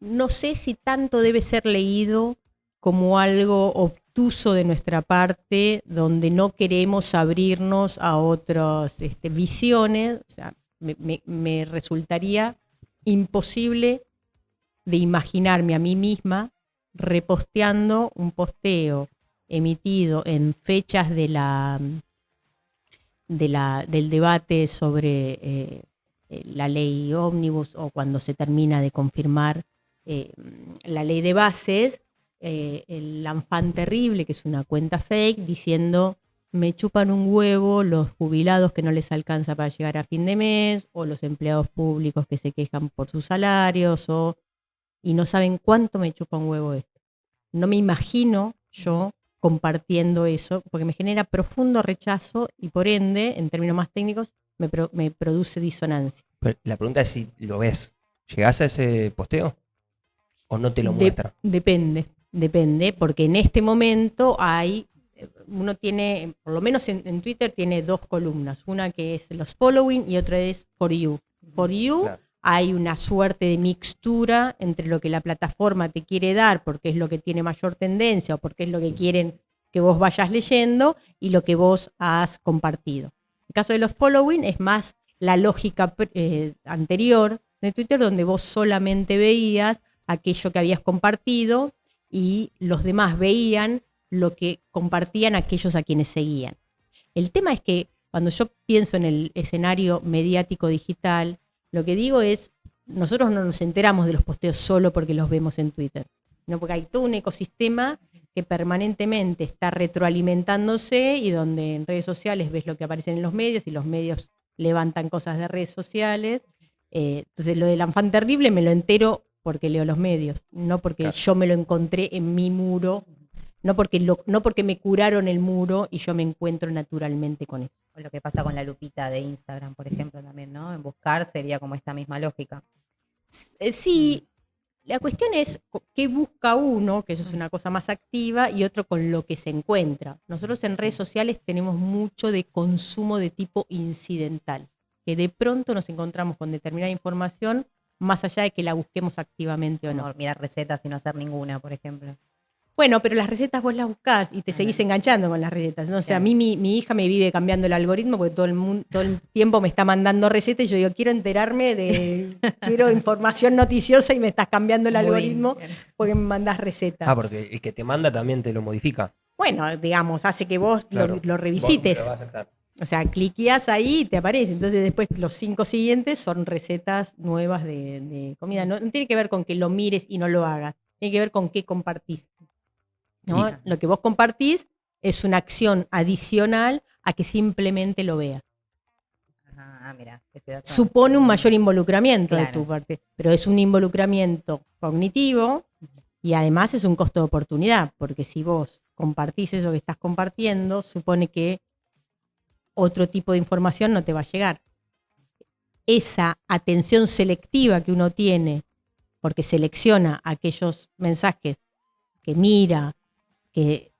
Speaker 5: no sé si tanto debe ser leído como algo obtuso de nuestra parte, donde no queremos abrirnos a otras visiones. O sea, me resultaría imposible de imaginarme a mí misma reposteando un posteo emitido en fechas del debate sobre la ley ómnibus o cuando se termina de confirmar la ley de bases, el Enfant Terrible, que es una cuenta fake, diciendo me chupan un huevo los jubilados que no les alcanza para llegar a fin de mes, o los empleados públicos que se quejan por sus salarios, y no saben cuánto me chupa un huevo esto. No me imagino yo compartiendo eso, porque me genera profundo rechazo y por ende, en términos más técnicos, me produce disonancia.
Speaker 2: Pero la pregunta es si lo ves. ¿Llegás a ese posteo? ¿O no te lo muestra?
Speaker 5: Depende, porque en este momento uno tiene, por lo menos en Twitter, tiene dos columnas. Una que es los following y otra es For You. For You, claro. Hay una suerte de mixtura entre lo que la plataforma te quiere dar, porque es lo que tiene mayor tendencia o porque es lo que quieren que vos vayas leyendo y lo que vos has compartido. En el caso de los following es más la lógica anterior de Twitter, donde vos solamente veías aquello que habías compartido y los demás veían lo que compartían aquellos a quienes seguían. El tema es que cuando yo pienso en el escenario mediático digital, lo que digo es, nosotros no nos enteramos de los posteos solo porque los vemos en Twitter, sino porque hay todo un ecosistema que permanentemente está retroalimentándose y donde en redes sociales ves lo que aparece en los medios y los medios levantan cosas de redes sociales. Entonces lo del Enfant Terrible me lo entero porque leo los medios, no porque claro. Yo me lo encontré en mi muro, no porque me curaron el muro y yo me encuentro naturalmente con eso.
Speaker 1: O lo que pasa con la lupita de Instagram, por ejemplo, también, ¿no? En buscar sería como esta misma lógica.
Speaker 5: Sí, la cuestión es qué busca uno, que eso es una cosa más activa, y otro con lo que se encuentra. Nosotros en redes sociales tenemos mucho de consumo de tipo incidental, que de pronto nos encontramos con determinada información más allá de que la busquemos activamente o no.
Speaker 1: Mirar recetas y no hacer ninguna, por ejemplo.
Speaker 5: Bueno, pero las recetas vos las buscás y te seguís enganchando con las recetas, ¿no? O sea, a mí mi hija me vive cambiando el algoritmo porque todo el tiempo me está mandando recetas y yo digo, quiero información noticiosa y me estás cambiando el algoritmo porque me mandás recetas.
Speaker 2: Porque el que te manda también te lo modifica.
Speaker 5: Bueno, digamos, hace que vos claro. lo revisites. O sea, cliqueás ahí y te aparece. Entonces después los 5 siguientes son recetas nuevas de comida. No tiene que ver con que lo mires y no lo hagas. Tiene que ver con qué compartís. ¿No? Lo que vos compartís es una acción adicional a que simplemente lo veas.
Speaker 1: Mira,
Speaker 5: supone un mayor involucramiento de tu parte, pero es un involucramiento cognitivo y además es un costo de oportunidad, porque si vos compartís eso que estás compartiendo, supone que otro tipo de información no te va a llegar. Esa atención selectiva que uno tiene, porque selecciona aquellos mensajes que mira, que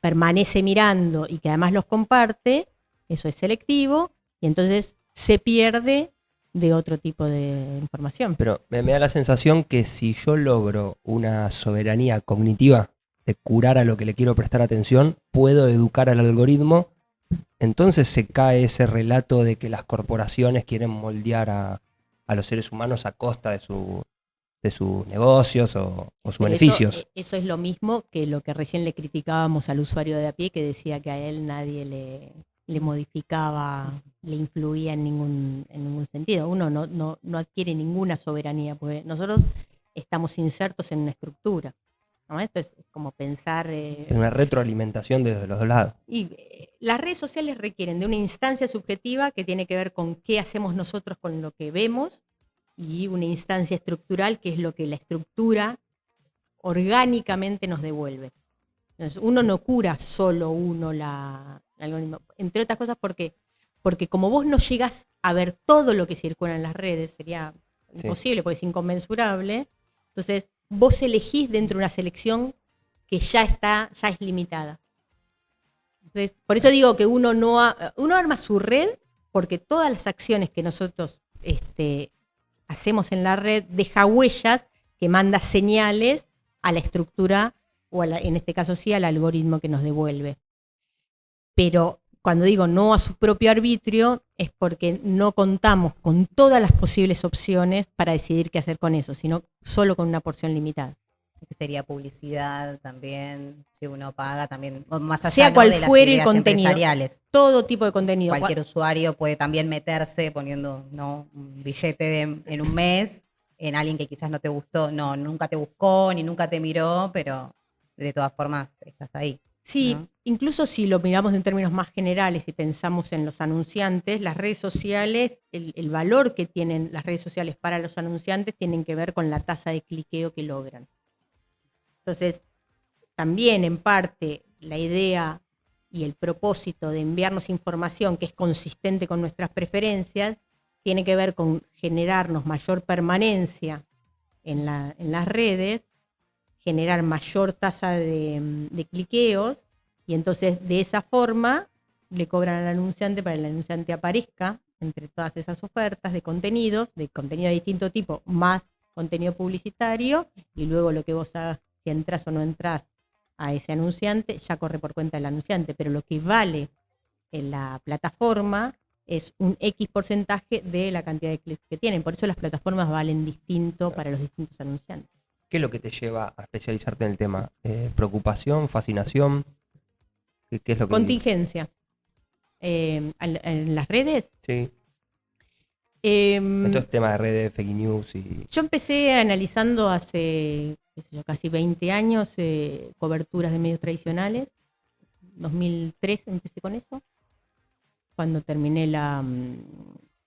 Speaker 5: permanece mirando y que además los comparte, eso es selectivo, y entonces se pierde de otro tipo de información.
Speaker 2: Pero me da la sensación que si yo logro una soberanía cognitiva de curar a lo que le quiero prestar atención, puedo educar al algoritmo, entonces se cae ese relato de que las corporaciones quieren moldear a los seres humanos a costa de sus negocios o sus beneficios.
Speaker 5: Eso es lo mismo que lo que recién le criticábamos al usuario de a pie, que decía que a él nadie le modificaba, le influía en ningún sentido. Uno no adquiere ninguna soberanía, porque nosotros estamos insertos en una estructura, ¿no? Esto es como pensar...
Speaker 2: es una retroalimentación desde los dos lados.
Speaker 5: Y las redes sociales requieren de una instancia subjetiva que tiene que ver con qué hacemos nosotros con lo que vemos, y una instancia estructural que es lo que la estructura orgánicamente nos devuelve. Entonces, uno no cura solo algoritmo, entre otras cosas porque como vos no llegás a ver todo lo que circula en las redes, sería imposible porque es inconmensurable, entonces vos elegís dentro de una selección que ya es limitada. Entonces, por eso digo que uno arma su red porque todas las acciones que nosotros hacemos en la red deja huellas que manda señales a la estructura o en este caso sí al algoritmo que nos devuelve. Pero cuando digo no a su propio arbitrio es porque no contamos con todas las posibles opciones para decidir qué hacer con eso, sino solo con una porción limitada.
Speaker 1: Que sería publicidad también, si uno paga también, más allá
Speaker 5: sea cual
Speaker 1: de las
Speaker 5: fuere
Speaker 1: ideas
Speaker 5: el contenido,
Speaker 1: empresariales.
Speaker 5: Todo tipo de contenido.
Speaker 1: Cualquier usuario puede también meterse poniendo un billete en un mes en alguien que quizás no te gustó, no, nunca te buscó ni nunca te miró, pero de todas formas estás ahí.
Speaker 5: Sí,
Speaker 1: ¿no?
Speaker 5: incluso si lo miramos en términos más generales y pensamos en los anunciantes, las redes sociales, el valor que tienen las redes sociales para los anunciantes tienen que ver con la tasa de cliqueo que logran. Entonces, también en parte la idea y el propósito de enviarnos información que es consistente con nuestras preferencias tiene que ver con generarnos mayor permanencia en las redes, generar mayor tasa de cliqueos, y entonces de esa forma le cobran al anunciante para que el anunciante aparezca entre todas esas ofertas de contenidos de distinto tipo, más contenido publicitario, y luego lo que vos hagas, si entras o no entras a ese anunciante, ya corre por cuenta del anunciante, pero lo que vale en la plataforma es un X porcentaje de la cantidad de clics que tienen. Por eso las plataformas valen distinto para los distintos anunciantes.
Speaker 2: ¿Qué es lo que te lleva a especializarte en el tema? ¿Preocupación, fascinación? ¿Qué es lo que...?
Speaker 5: Contingencia. En las redes.
Speaker 2: Sí. Entonces, tema de redes, fake news y...
Speaker 5: Yo empecé analizando hace casi 20 años coberturas de medios tradicionales. 2003 empecé con eso. Cuando terminé la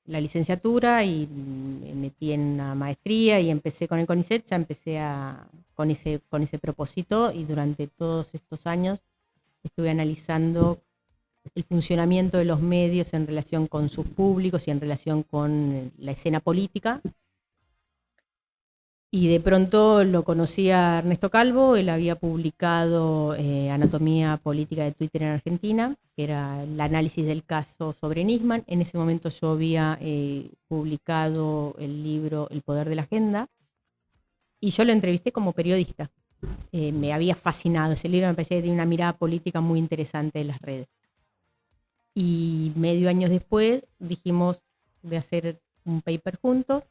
Speaker 5: licenciatura y me metí en una maestría y empecé con el CONICET, ya empecé con ese propósito, y durante todos estos años estuve analizando el funcionamiento de los medios en relación con sus públicos y en relación con la escena política. Y de pronto lo conocí a Ernesto Calvo. Él había publicado Anatomía Política de Twitter en Argentina, que era el análisis del caso sobre Nisman. En ese momento yo había publicado el libro El Poder de la Agenda, y yo lo entrevisté como periodista. Me había fascinado ese libro, me parecía que tenía una mirada política muy interesante de las redes. Y medio año después dijimos de hacer un paper juntos.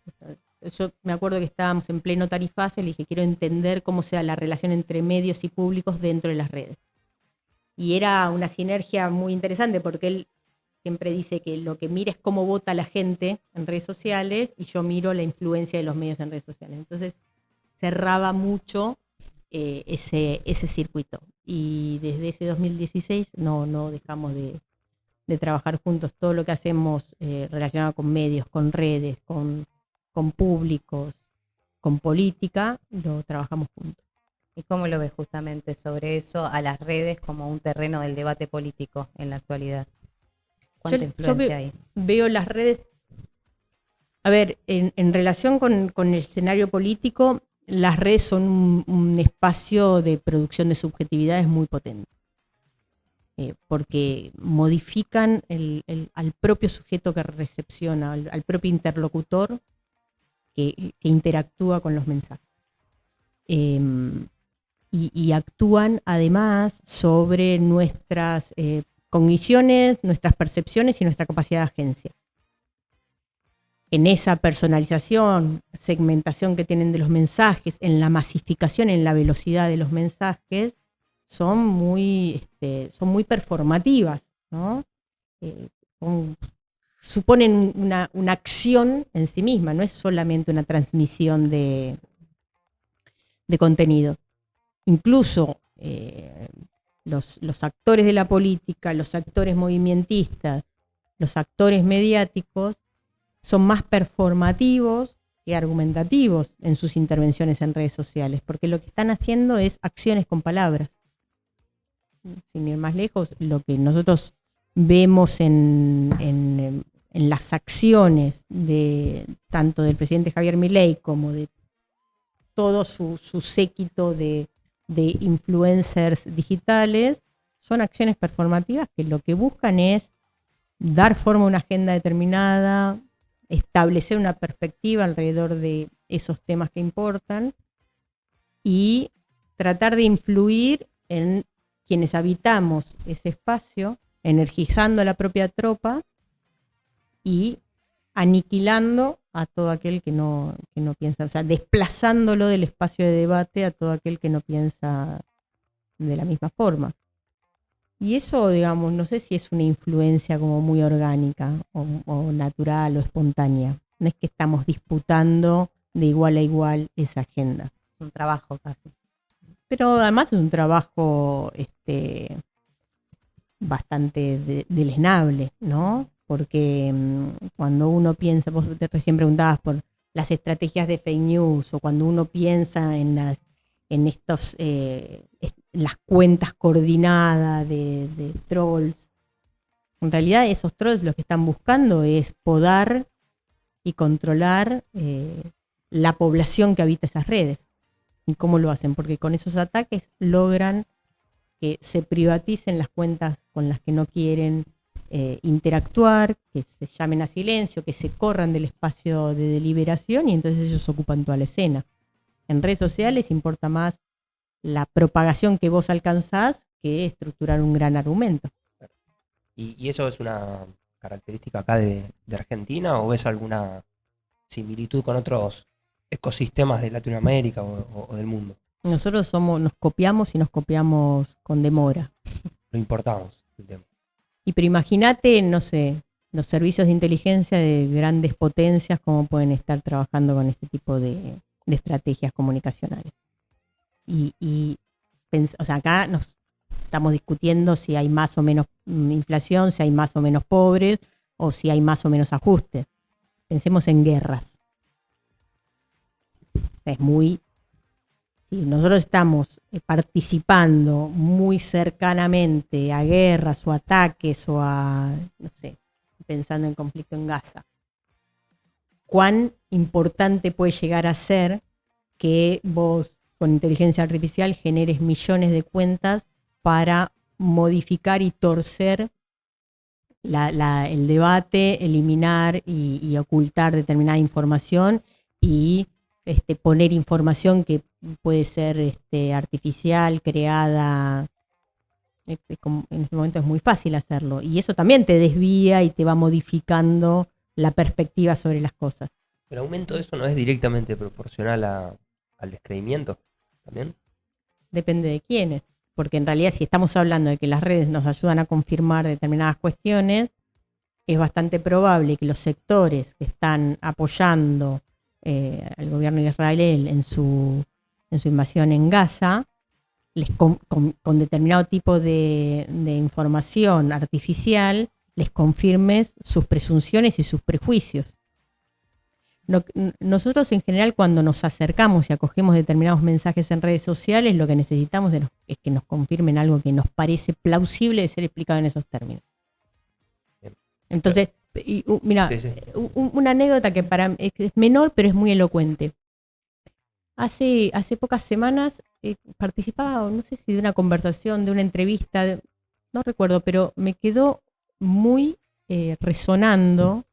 Speaker 5: Yo me acuerdo que estábamos en pleno tarifazo y le dije, quiero entender cómo sea la relación entre medios y públicos dentro de las redes. Y era una sinergia muy interesante, porque él siempre dice que lo que mira es cómo vota la gente en redes sociales, y yo miro la influencia de los medios en redes sociales. Entonces cerraba mucho ese circuito. Y desde ese 2016 no dejamos de trabajar juntos. Todo lo que hacemos relacionado con medios, con redes, con públicos, con política, lo trabajamos juntos.
Speaker 1: ¿Y cómo lo ves justamente sobre eso, a las redes como un terreno del debate político en la actualidad? ¿Cuánta influencia hay?
Speaker 5: Veo las redes, a ver, en relación con el escenario político, las redes son un espacio de producción de subjetividades muy potente. Porque modifican al propio sujeto que recepciona, al propio interlocutor que interactúa con los mensajes. Y actúan además sobre nuestras cogniciones, nuestras percepciones y nuestra capacidad de agencia. En esa personalización, segmentación que tienen de los mensajes, en la masificación, en la velocidad de los mensajes, son muy performativas, ¿no? Suponen una acción en sí misma, no es solamente una transmisión de contenido. Incluso los actores de la política, los actores movimentistas, los actores mediáticos son más performativos que argumentativos en sus intervenciones en redes sociales, porque lo que están haciendo es acciones con palabras. Sin ir más lejos, lo que nosotros vemos en las acciones tanto del presidente Javier Milei como de todo su séquito de influencers digitales, son acciones performativas que lo que buscan es dar forma a una agenda determinada, establecer una perspectiva alrededor de esos temas que importan y tratar de influir en quienes habitamos ese espacio, energizando a la propia tropa y aniquilando a todo aquel que no piensa, o sea, desplazándolo del espacio de debate a todo aquel que no piensa de la misma forma. Y eso, digamos, no sé si es una influencia como muy orgánica o natural o espontánea. No es que estamos disputando de igual a igual esa agenda.
Speaker 1: Es un trabajo casi.
Speaker 5: Pero además es un trabajo bastante deleznable, ¿no? Porque cuando uno piensa, vos recién preguntabas por las estrategias de fake news, o cuando uno piensa en las cuentas coordinadas de trolls, en realidad esos trolls lo que están buscando es podar y controlar la población que habita esas redes. ¿Y cómo lo hacen? Porque con esos ataques logran que se privaticen las cuentas con las que no quieren interactuar, que se llamen a silencio, que se corran del espacio de deliberación, y entonces ellos ocupan toda la escena. En redes sociales importa más la propagación que vos alcanzás que estructurar un gran argumento.
Speaker 2: ¿Y eso es una característica acá de Argentina o ves alguna similitud con otros ecosistemas de Latinoamérica o del mundo?
Speaker 5: Nosotros nos copiamos y nos copiamos con demora.
Speaker 2: Lo importamos, el tema.
Speaker 5: Pero imagínate, no sé, los servicios de inteligencia de grandes potencias, cómo pueden estar trabajando con este tipo de estrategias comunicacionales. O sea, acá nos estamos discutiendo si hay más o menos inflación, si hay más o menos pobres, o si hay más o menos ajustes. Pensemos en guerras. Es muy... Si nosotros estamos participando muy cercanamente a guerras o ataques o a, no sé, pensando en conflicto en Gaza, ¿cuán importante puede llegar a ser que vos con inteligencia artificial generes millones de cuentas para modificar y torcer el debate, eliminar y ocultar determinada información y poner información que puede ser artificial, creada? En este momento es muy fácil hacerlo, y eso también te desvía y te va modificando la perspectiva sobre las cosas.
Speaker 2: ¿El aumento de eso no es directamente proporcional al descreimiento también?
Speaker 5: Depende de quiénes, porque en realidad si estamos hablando de que las redes nos ayudan a confirmar determinadas cuestiones, es bastante probable que los sectores que están apoyando al gobierno de Israel en su invasión en Gaza, con determinado tipo de información artificial, les confirmes sus presunciones y sus prejuicios. Nosotros en general, cuando nos acercamos y acogemos determinados mensajes en redes sociales, lo que necesitamos es que nos confirmen algo que nos parece plausible de ser explicado en esos términos. Entonces, mira, sí. Una anécdota que para mí es menor, pero es muy elocuente. Hace pocas semanas participaba, no sé si de una conversación, de una entrevista, no recuerdo, pero me quedó muy resonando.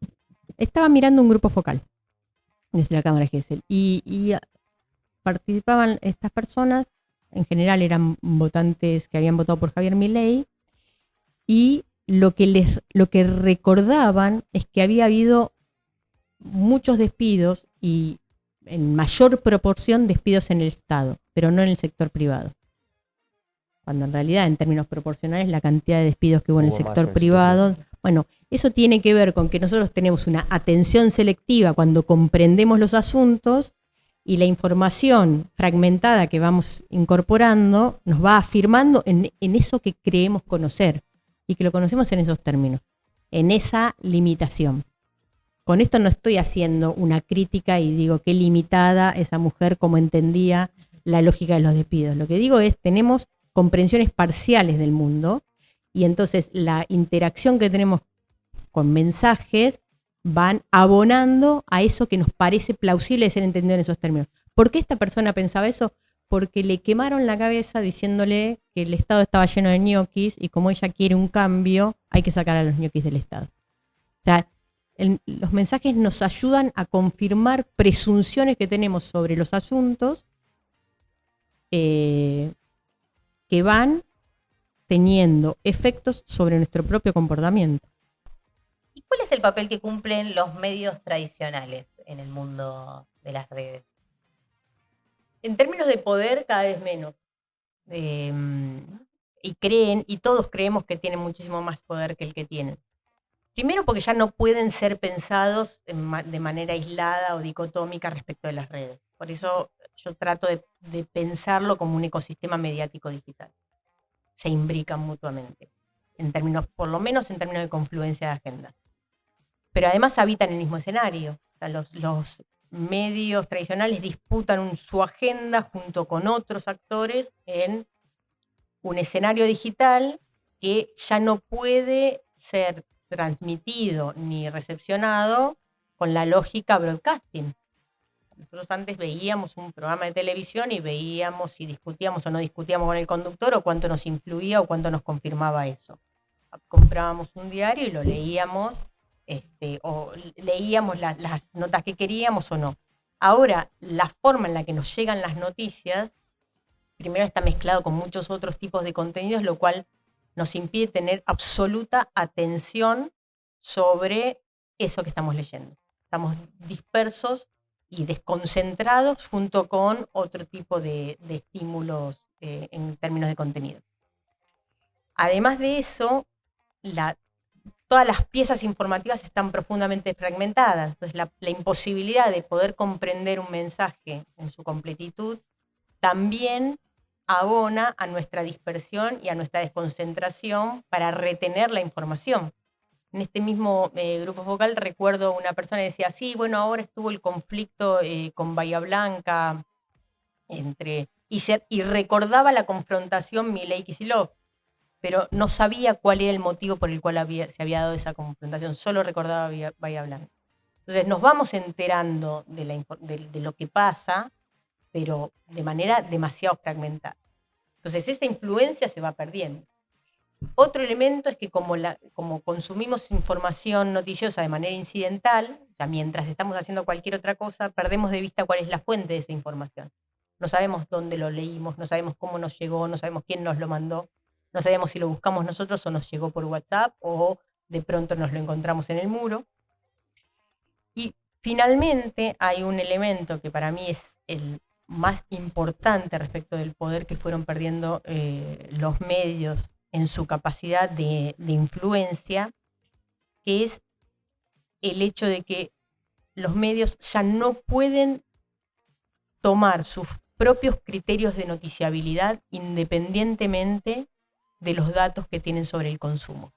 Speaker 5: Estaba mirando un grupo focal desde la Cámara Gesell y participaban estas personas, en general eran votantes que habían votado por Javier Milei, y lo que recordaban es que había habido muchos despidos, y en mayor proporción despidos en el Estado, pero no en el sector privado. Cuando en realidad, en términos proporcionales, la cantidad de despidos que hubo en el sector privado, bueno, eso tiene que ver con que nosotros tenemos una atención selectiva cuando comprendemos los asuntos, y la información fragmentada que vamos incorporando nos va afirmando en eso que creemos conocer, y que lo conocemos en esos términos, en esa limitación. Con esto no estoy haciendo una crítica y digo qué limitada esa mujer como entendía la lógica de los despidos. Lo que digo es, tenemos comprensiones parciales del mundo, y entonces la interacción que tenemos con mensajes van abonando a eso que nos parece plausible de ser entendido en esos términos. ¿Por qué esta persona pensaba eso? Porque le quemaron la cabeza diciéndole que el Estado estaba lleno de ñoquis, y como ella quiere un cambio, hay que sacar a los ñoquis del Estado. O sea, los mensajes nos ayudan a confirmar presunciones que tenemos sobre los asuntos, que van teniendo efectos sobre nuestro propio comportamiento.
Speaker 1: ¿Y cuál es el papel que cumplen los medios tradicionales en el mundo de las redes?
Speaker 5: En términos de poder, cada vez menos. Y todos creemos que tienen muchísimo más poder que el que tienen. Primero porque ya no pueden ser pensados de manera aislada o dicotómica respecto de las redes. Por eso yo trato de pensarlo como un ecosistema mediático digital. Se imbrican mutuamente, por lo menos en términos de confluencia de agenda. Pero además habitan el mismo escenario. O sea, los medios tradicionales disputan su agenda junto con otros actores en un escenario digital que ya no puede ser transmitido ni recepcionado con la lógica broadcasting. Nosotros antes veíamos un programa de televisión y veíamos si discutíamos o no discutíamos con el conductor o cuánto nos influía o cuánto nos confirmaba eso. Comprábamos un diario y lo leíamos, o leíamos las notas que queríamos o no. Ahora, la forma en la que nos llegan las noticias, primero está mezclado con muchos otros tipos de contenidos, lo cual nos impide tener absoluta atención sobre eso que estamos leyendo. Estamos dispersos y desconcentrados junto con otro tipo de estímulos en términos de contenido. Además de eso, todas las piezas informativas están profundamente fragmentadas. Entonces, la imposibilidad de poder comprender un mensaje en su completitud también abona a nuestra dispersión y a nuestra desconcentración para retener la información. En este mismo grupo focal recuerdo una persona que decía, sí, bueno, ahora estuvo el conflicto con Bahía Blanca, y recordaba la confrontación Milei-Kicillof, pero no sabía cuál era el motivo por el cual se había dado esa confrontación, solo recordaba Bahía Blanca. Entonces nos vamos enterando de lo que pasa, pero de manera demasiado fragmentada. Entonces esa influencia se va perdiendo. Otro elemento es que como consumimos información noticiosa de manera incidental, o sea, mientras estamos haciendo cualquier otra cosa, perdemos de vista cuál es la fuente de esa información. No sabemos dónde lo leímos, no sabemos cómo nos llegó, no sabemos quién nos lo mandó, no sabemos si lo buscamos nosotros o nos llegó por WhatsApp o de pronto nos lo encontramos en el muro. Y finalmente hay un elemento que para mí es el más importante respecto del poder que fueron perdiendo los medios en su capacidad de influencia, que es el hecho de que los medios ya no pueden tomar sus propios criterios de noticiabilidad independientemente de los datos que tienen sobre el consumo.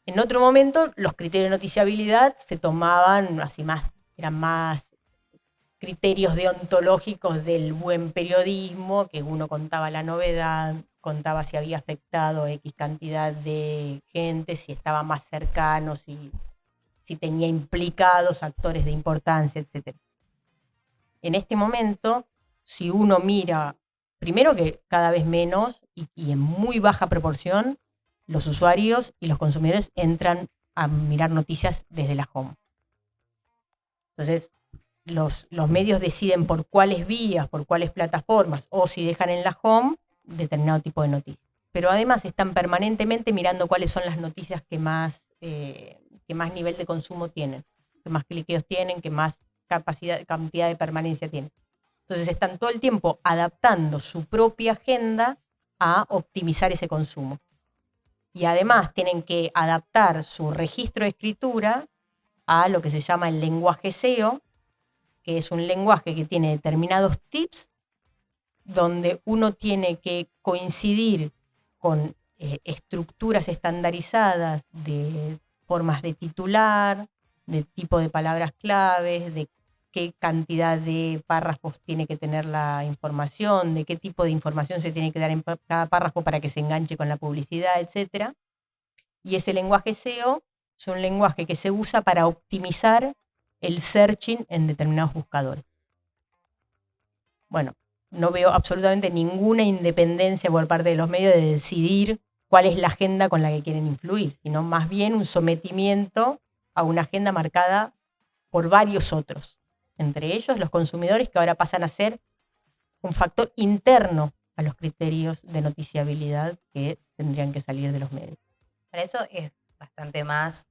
Speaker 5: En otro momento, los criterios de noticiabilidad se tomaban así eran más criterios deontológicos del buen periodismo, que uno contaba la novedad, contaba si había afectado X cantidad de gente, si estaba más cercano, si tenía implicados actores de importancia, etc. En este momento, si uno mira, primero que cada vez menos y en muy baja proporción, los usuarios y los consumidores entran a mirar noticias desde la home. Entonces, los medios deciden por cuáles vías, por cuáles plataformas, o si dejan en la home determinado tipo de noticias. Pero además están permanentemente mirando cuáles son las noticias que más nivel de consumo tienen, que más cliqueos tienen, que más cantidad de permanencia tienen. Entonces están todo el tiempo adaptando su propia agenda a optimizar ese consumo. Y además tienen que adaptar su registro de escritura a lo que se llama el lenguaje SEO, que es un lenguaje que tiene determinados tips, donde uno tiene que coincidir con estructuras estandarizadas de formas de titular, de tipo de palabras claves, de qué cantidad de párrafos tiene que tener la información, de qué tipo de información se tiene que dar en cada párrafo para que se enganche con la publicidad, etc. Y ese lenguaje SEO es un lenguaje que se usa para optimizar el searching en determinados buscadores. Bueno, no veo absolutamente ninguna independencia por parte de los medios de decidir cuál es la agenda con la que quieren influir, sino más bien un sometimiento a una agenda marcada por varios otros, entre ellos los consumidores, que ahora pasan a ser un factor interno a los criterios de noticiabilidad que tendrían que salir de los medios.
Speaker 1: Para eso es bastante más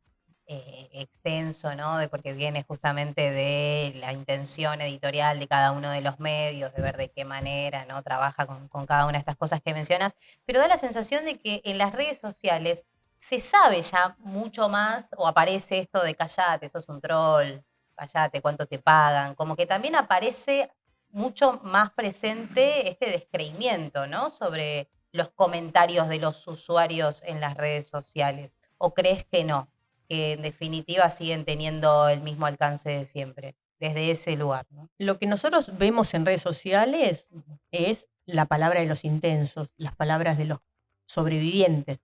Speaker 1: extenso, ¿no? Porque viene justamente de la intención editorial de cada uno de los medios, de ver de qué manera, ¿no? Trabaja con cada una de estas cosas que mencionas, pero da la sensación de que en las redes sociales se sabe ya mucho más, o aparece esto de callate, sos un troll, callate, cuánto te pagan, como que también aparece mucho más presente este descreimiento, ¿no? Sobre los comentarios de los usuarios en las redes sociales. ¿O crees que no? Que en definitiva siguen teniendo el mismo alcance de siempre, desde ese lugar, ¿no?
Speaker 5: Lo que nosotros vemos en redes sociales es la palabra de los intensos, las palabras de los sobrevivientes,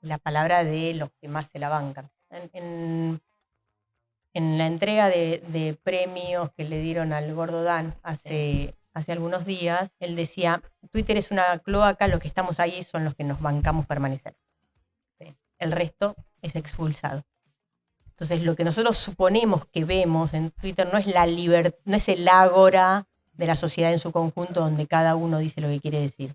Speaker 5: la palabra de los que más se la bancan. En la entrega de premios que le dieron al Gordo Dan hace algunos días, él decía, Twitter es una cloaca, los que estamos ahí son los que nos bancamos permanecer.
Speaker 1: Sí.
Speaker 5: El resto es expulsado. Entonces, lo que nosotros suponemos que vemos en Twitter no es no es el ágora de la sociedad en su conjunto donde cada uno dice lo que quiere decir.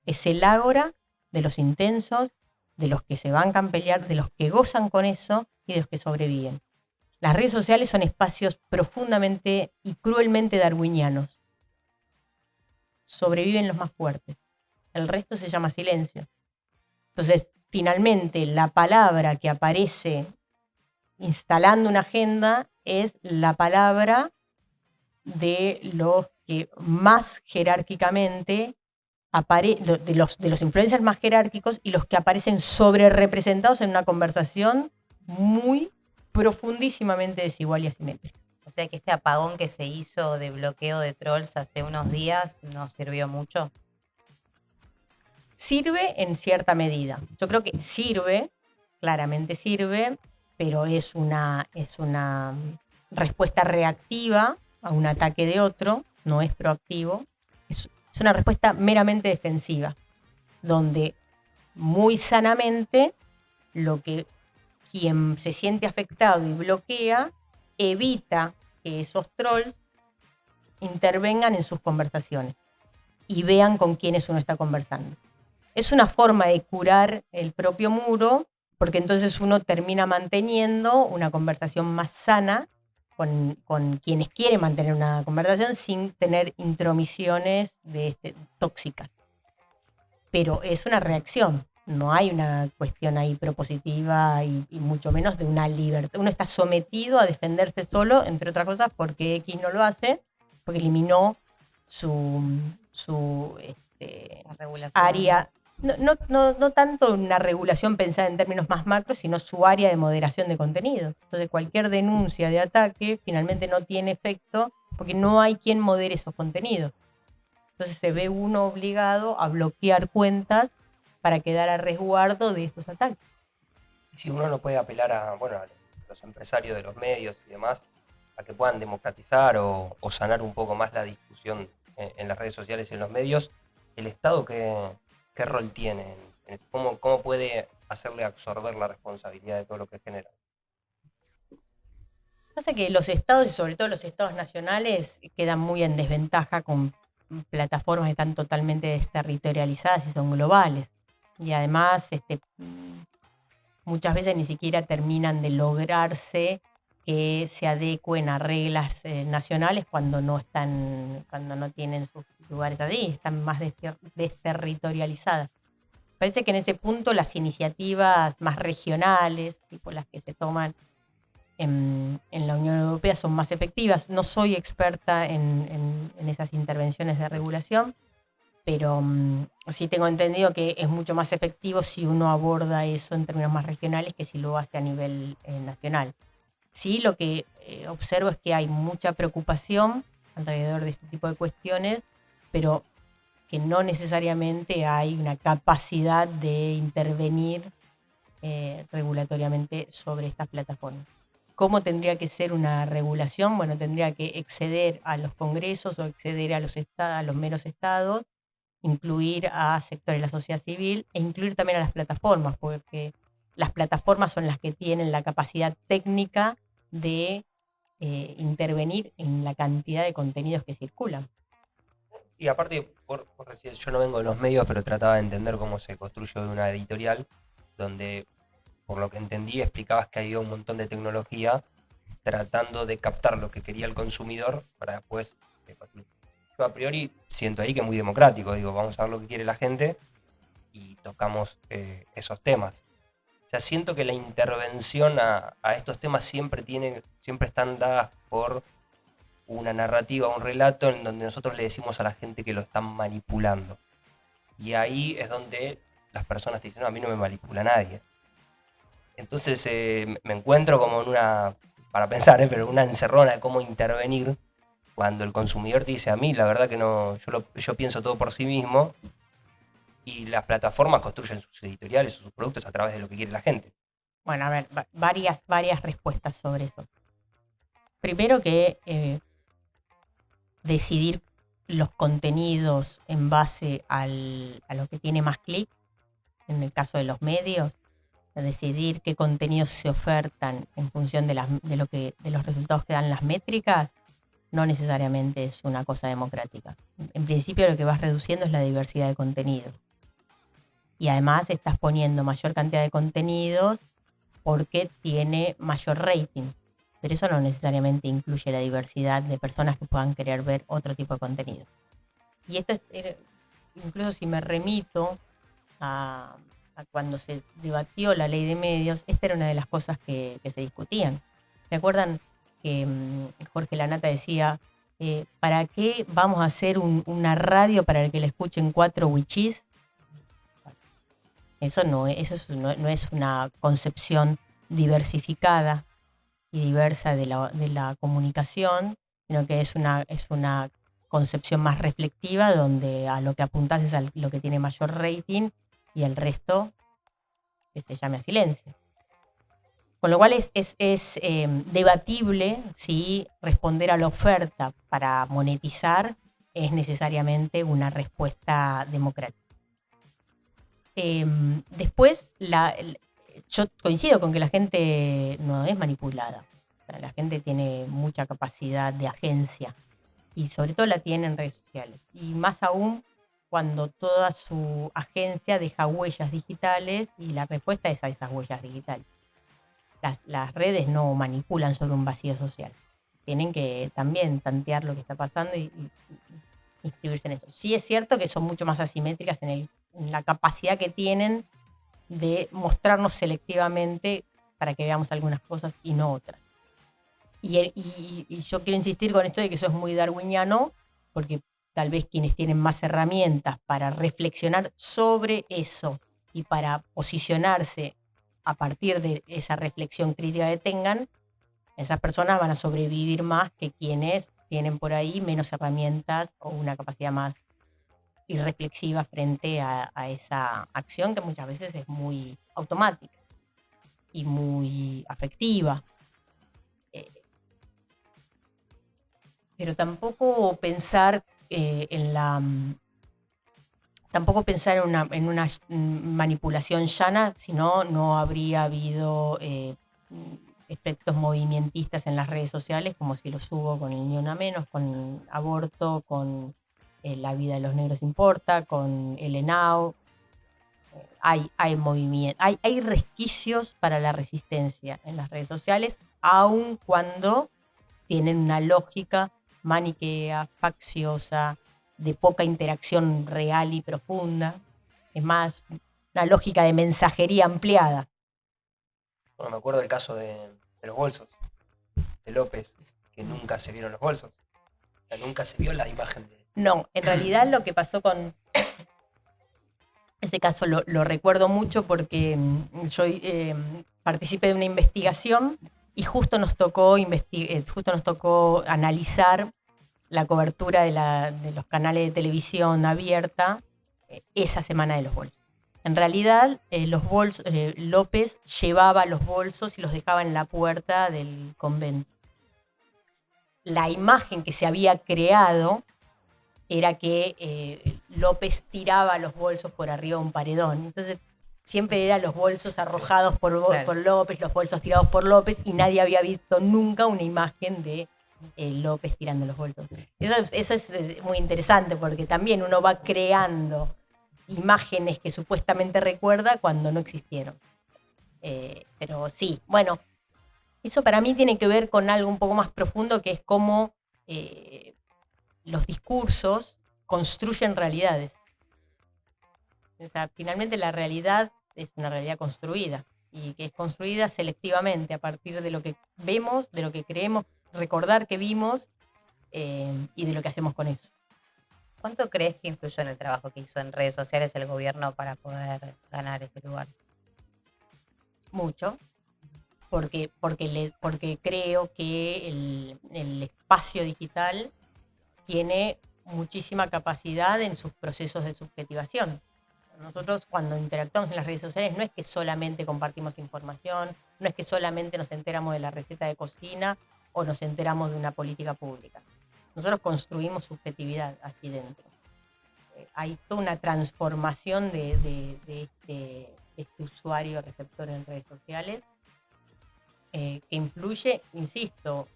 Speaker 5: Es el ágora de los intensos, de los que se bancan pelear, de los que gozan con eso y de los que sobreviven. Las redes sociales son espacios profundamente y cruelmente darwinianos. Sobreviven los más fuertes. El resto se llama silencio. Entonces, finalmente, la palabra que aparece instalando una agenda es la palabra de los que más jerárquicamente de los influencers más jerárquicos y los que aparecen sobre representados en una conversación muy profundísimamente desigual y asimétrica.
Speaker 1: O sea que este apagón que se hizo de bloqueo de trolls hace unos días no sirvió mucho.
Speaker 5: Sirve en cierta medida. Yo creo que sirve, claramente sirve, pero es una respuesta reactiva a un ataque de otro, no es proactivo. Es una respuesta meramente defensiva, donde muy sanamente quien se siente afectado y bloquea evita que esos trolls intervengan en sus conversaciones y vean con quiénes uno está conversando. Es una forma de curar el propio muro, porque entonces uno termina manteniendo una conversación más sana con quienes quieren mantener una conversación sin tener intromisiones tóxicas. Pero es una reacción, no hay una cuestión ahí propositiva y mucho menos de una libertad. Uno está sometido a defenderse solo, entre otras cosas, porque X no lo hace, porque eliminó su área. No tanto una regulación pensada en términos más macros, sino su área de moderación de contenido. Entonces, cualquier denuncia de ataque finalmente no tiene efecto porque no hay quien modere esos contenidos. Entonces, se ve uno obligado a bloquear cuentas para quedar a resguardo de estos ataques.
Speaker 2: Y si uno no puede apelar a los empresarios de los medios y demás, a que puedan democratizar o sanar un poco más la discusión en las redes sociales y en los medios, ¿el Estado qué rol tiene? ¿Cómo puede hacerle absorber la responsabilidad de todo lo que genera?
Speaker 5: Pasa que los estados, y sobre todo los estados nacionales, quedan muy en desventaja con plataformas que están totalmente desterritorializadas y son globales. Y además, muchas veces ni siquiera terminan de lograrse que se adecuen a reglas nacionales cuando no tienen sus lugares allí, están más desterritorializadas. Parece que en ese punto las iniciativas más regionales, tipo las que se toman en la Unión Europea, son más efectivas. No soy experta en esas intervenciones de regulación, pero sí tengo entendido que es mucho más efectivo si uno aborda eso en términos más regionales que si lo hace a nivel nacional. Sí, lo que observo es que hay mucha preocupación alrededor de este tipo de cuestiones, pero que no necesariamente hay una capacidad de intervenir regulatoriamente sobre estas plataformas. ¿Cómo tendría que ser una regulación? Bueno, tendría que exceder a los congresos o exceder a los meros estados, incluir a sectores de la sociedad civil e incluir también a las plataformas, porque las plataformas son las que tienen la capacidad técnica de intervenir en la cantidad de contenidos que circulan.
Speaker 2: Y aparte, yo no vengo de los medios, pero trataba de entender cómo se construye una editorial, donde, por lo que entendí, explicabas que había un montón de tecnología tratando de captar lo que quería el consumidor para después... Yo a priori siento ahí que es muy democrático, digo, vamos a ver lo que quiere la gente y tocamos esos temas. sea, siento que la intervención a estos temas siempre están dadas por una narrativa, un relato en donde nosotros le decimos a la gente que lo están manipulando. Y ahí es donde las personas te dicen, no, a mí no me manipula nadie. Entonces me encuentro como para pensar, pero una encerrona de cómo intervenir cuando el consumidor te dice, a mí la verdad que no, yo pienso todo por sí mismo, y las plataformas construyen sus editoriales o sus productos a través de lo que quiere la gente.
Speaker 5: Bueno, a ver, varias respuestas sobre eso. Primero que decidir los contenidos en base a lo que tiene más clic, en el caso de los medios, decidir qué contenidos se ofertan en función de los resultados que dan las métricas, no necesariamente es una cosa democrática. En principio lo que vas reduciendo es la diversidad de contenidos. Y además estás poniendo mayor cantidad de contenidos porque tiene mayor rating. Pero eso no necesariamente incluye la diversidad de personas que puedan querer ver otro tipo de contenido. Y esto es, incluso si me remito a cuando se debatió la ley de medios, esta era una de las cosas que se discutían. ¿Se acuerdan que Jorge Lanata decía, ¿para qué vamos a hacer una radio para el que la escuchen 4 wichís? Eso no es una concepción diversificada y diversa de la comunicación, sino que es una concepción más reflexiva donde a lo que apuntás es a lo que tiene mayor rating y el resto que se llame a silencio. Con lo cual es debatible si responder a la oferta para monetizar es necesariamente una respuesta democrática. Después, yo coincido con que la gente no es manipulada. O sea, la gente tiene mucha capacidad de agencia y sobre todo la tiene en redes sociales. Y más aún cuando toda su agencia deja huellas digitales y la respuesta es a esas huellas digitales. Las redes no manipulan sobre un vacío social. Tienen que también tantear lo que está pasando y inscribirse en eso. Sí es cierto que son mucho más asimétricas en la capacidad que tienen de mostrarnos selectivamente para que veamos algunas cosas y no otras. Y yo quiero insistir con esto de que eso es muy darwiniano, porque tal vez quienes tienen más herramientas para reflexionar sobre eso y para posicionarse a partir de esa reflexión crítica que tengan, esas personas van a sobrevivir más que quienes tienen por ahí menos herramientas o una capacidad más irreflexiva frente a esa acción que muchas veces es muy automática y muy afectiva. Pero tampoco pensar tampoco pensar en una manipulación llana, si no habría habido efectos movimentistas en las redes sociales, como si los hubo con el Ni Una Menos, con aborto, con la vida de los negros importa, con el ENAO. Hay movimiento, hay resquicios para la resistencia en las redes sociales, aun cuando tienen una lógica maniquea, facciosa, de poca interacción real y profunda. Es más una lógica de mensajería ampliada.
Speaker 2: Bueno, me acuerdo del caso de los bolsos, de López, que nunca se vieron los bolsos. O sea, nunca se vio la imagen de...
Speaker 5: No, en realidad lo que pasó con ese caso lo recuerdo mucho porque yo participé de una investigación y justo nos tocó analizar la cobertura de los canales de televisión abierta esa semana de los bolsos. En realidad, López llevaba los bolsos y los dejaba en la puerta del convento. La imagen que se había creado era que López tiraba los bolsos por arriba de un paredón. Entonces, siempre eran los bolsos arrojados por López, los bolsos tirados por López, y nadie había visto nunca una imagen de López tirando los bolsos. Eso es muy interesante, porque también uno va creando imágenes que supuestamente recuerda cuando no existieron. Pero sí, bueno, eso para mí tiene que ver con algo un poco más profundo, que es cómo los discursos construyen realidades. O sea, finalmente la realidad es una realidad construida. y que es construida selectivamente a partir de lo que vemos, de lo que creemos, recordar que vimos y de lo que hacemos con eso.
Speaker 1: ¿Cuánto crees que influyó en el trabajo que hizo en redes sociales el gobierno para poder ganar ese lugar?
Speaker 5: Mucho, porque creo que el espacio digital tiene muchísima capacidad en sus procesos de subjetivación. Nosotros cuando interactuamos en las redes sociales no es que solamente compartimos información, no es que solamente nos enteramos de la receta de cocina o nos enteramos de una política pública. Nosotros construimos subjetividad aquí dentro. Hay toda una transformación de este usuario receptor en redes sociales que influye, insisto,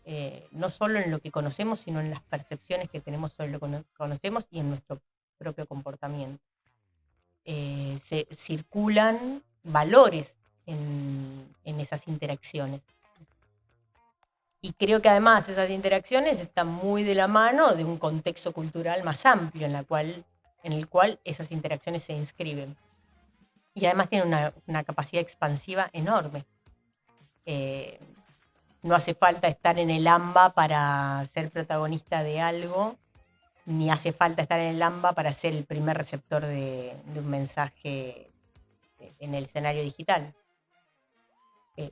Speaker 5: no solo en lo que conocemos, sino en las percepciones que tenemos sobre lo que conocemos y en nuestro propio comportamiento. Se circulan valores en esas interacciones. Y creo que además esas interacciones están muy de la mano de un contexto cultural más amplio en el cual esas interacciones se inscriben. Y además tienen una capacidad expansiva enorme. No hace falta estar en el AMBA para ser protagonista de algo, ni hace falta estar en el AMBA para ser el primer receptor de un mensaje en el escenario digital.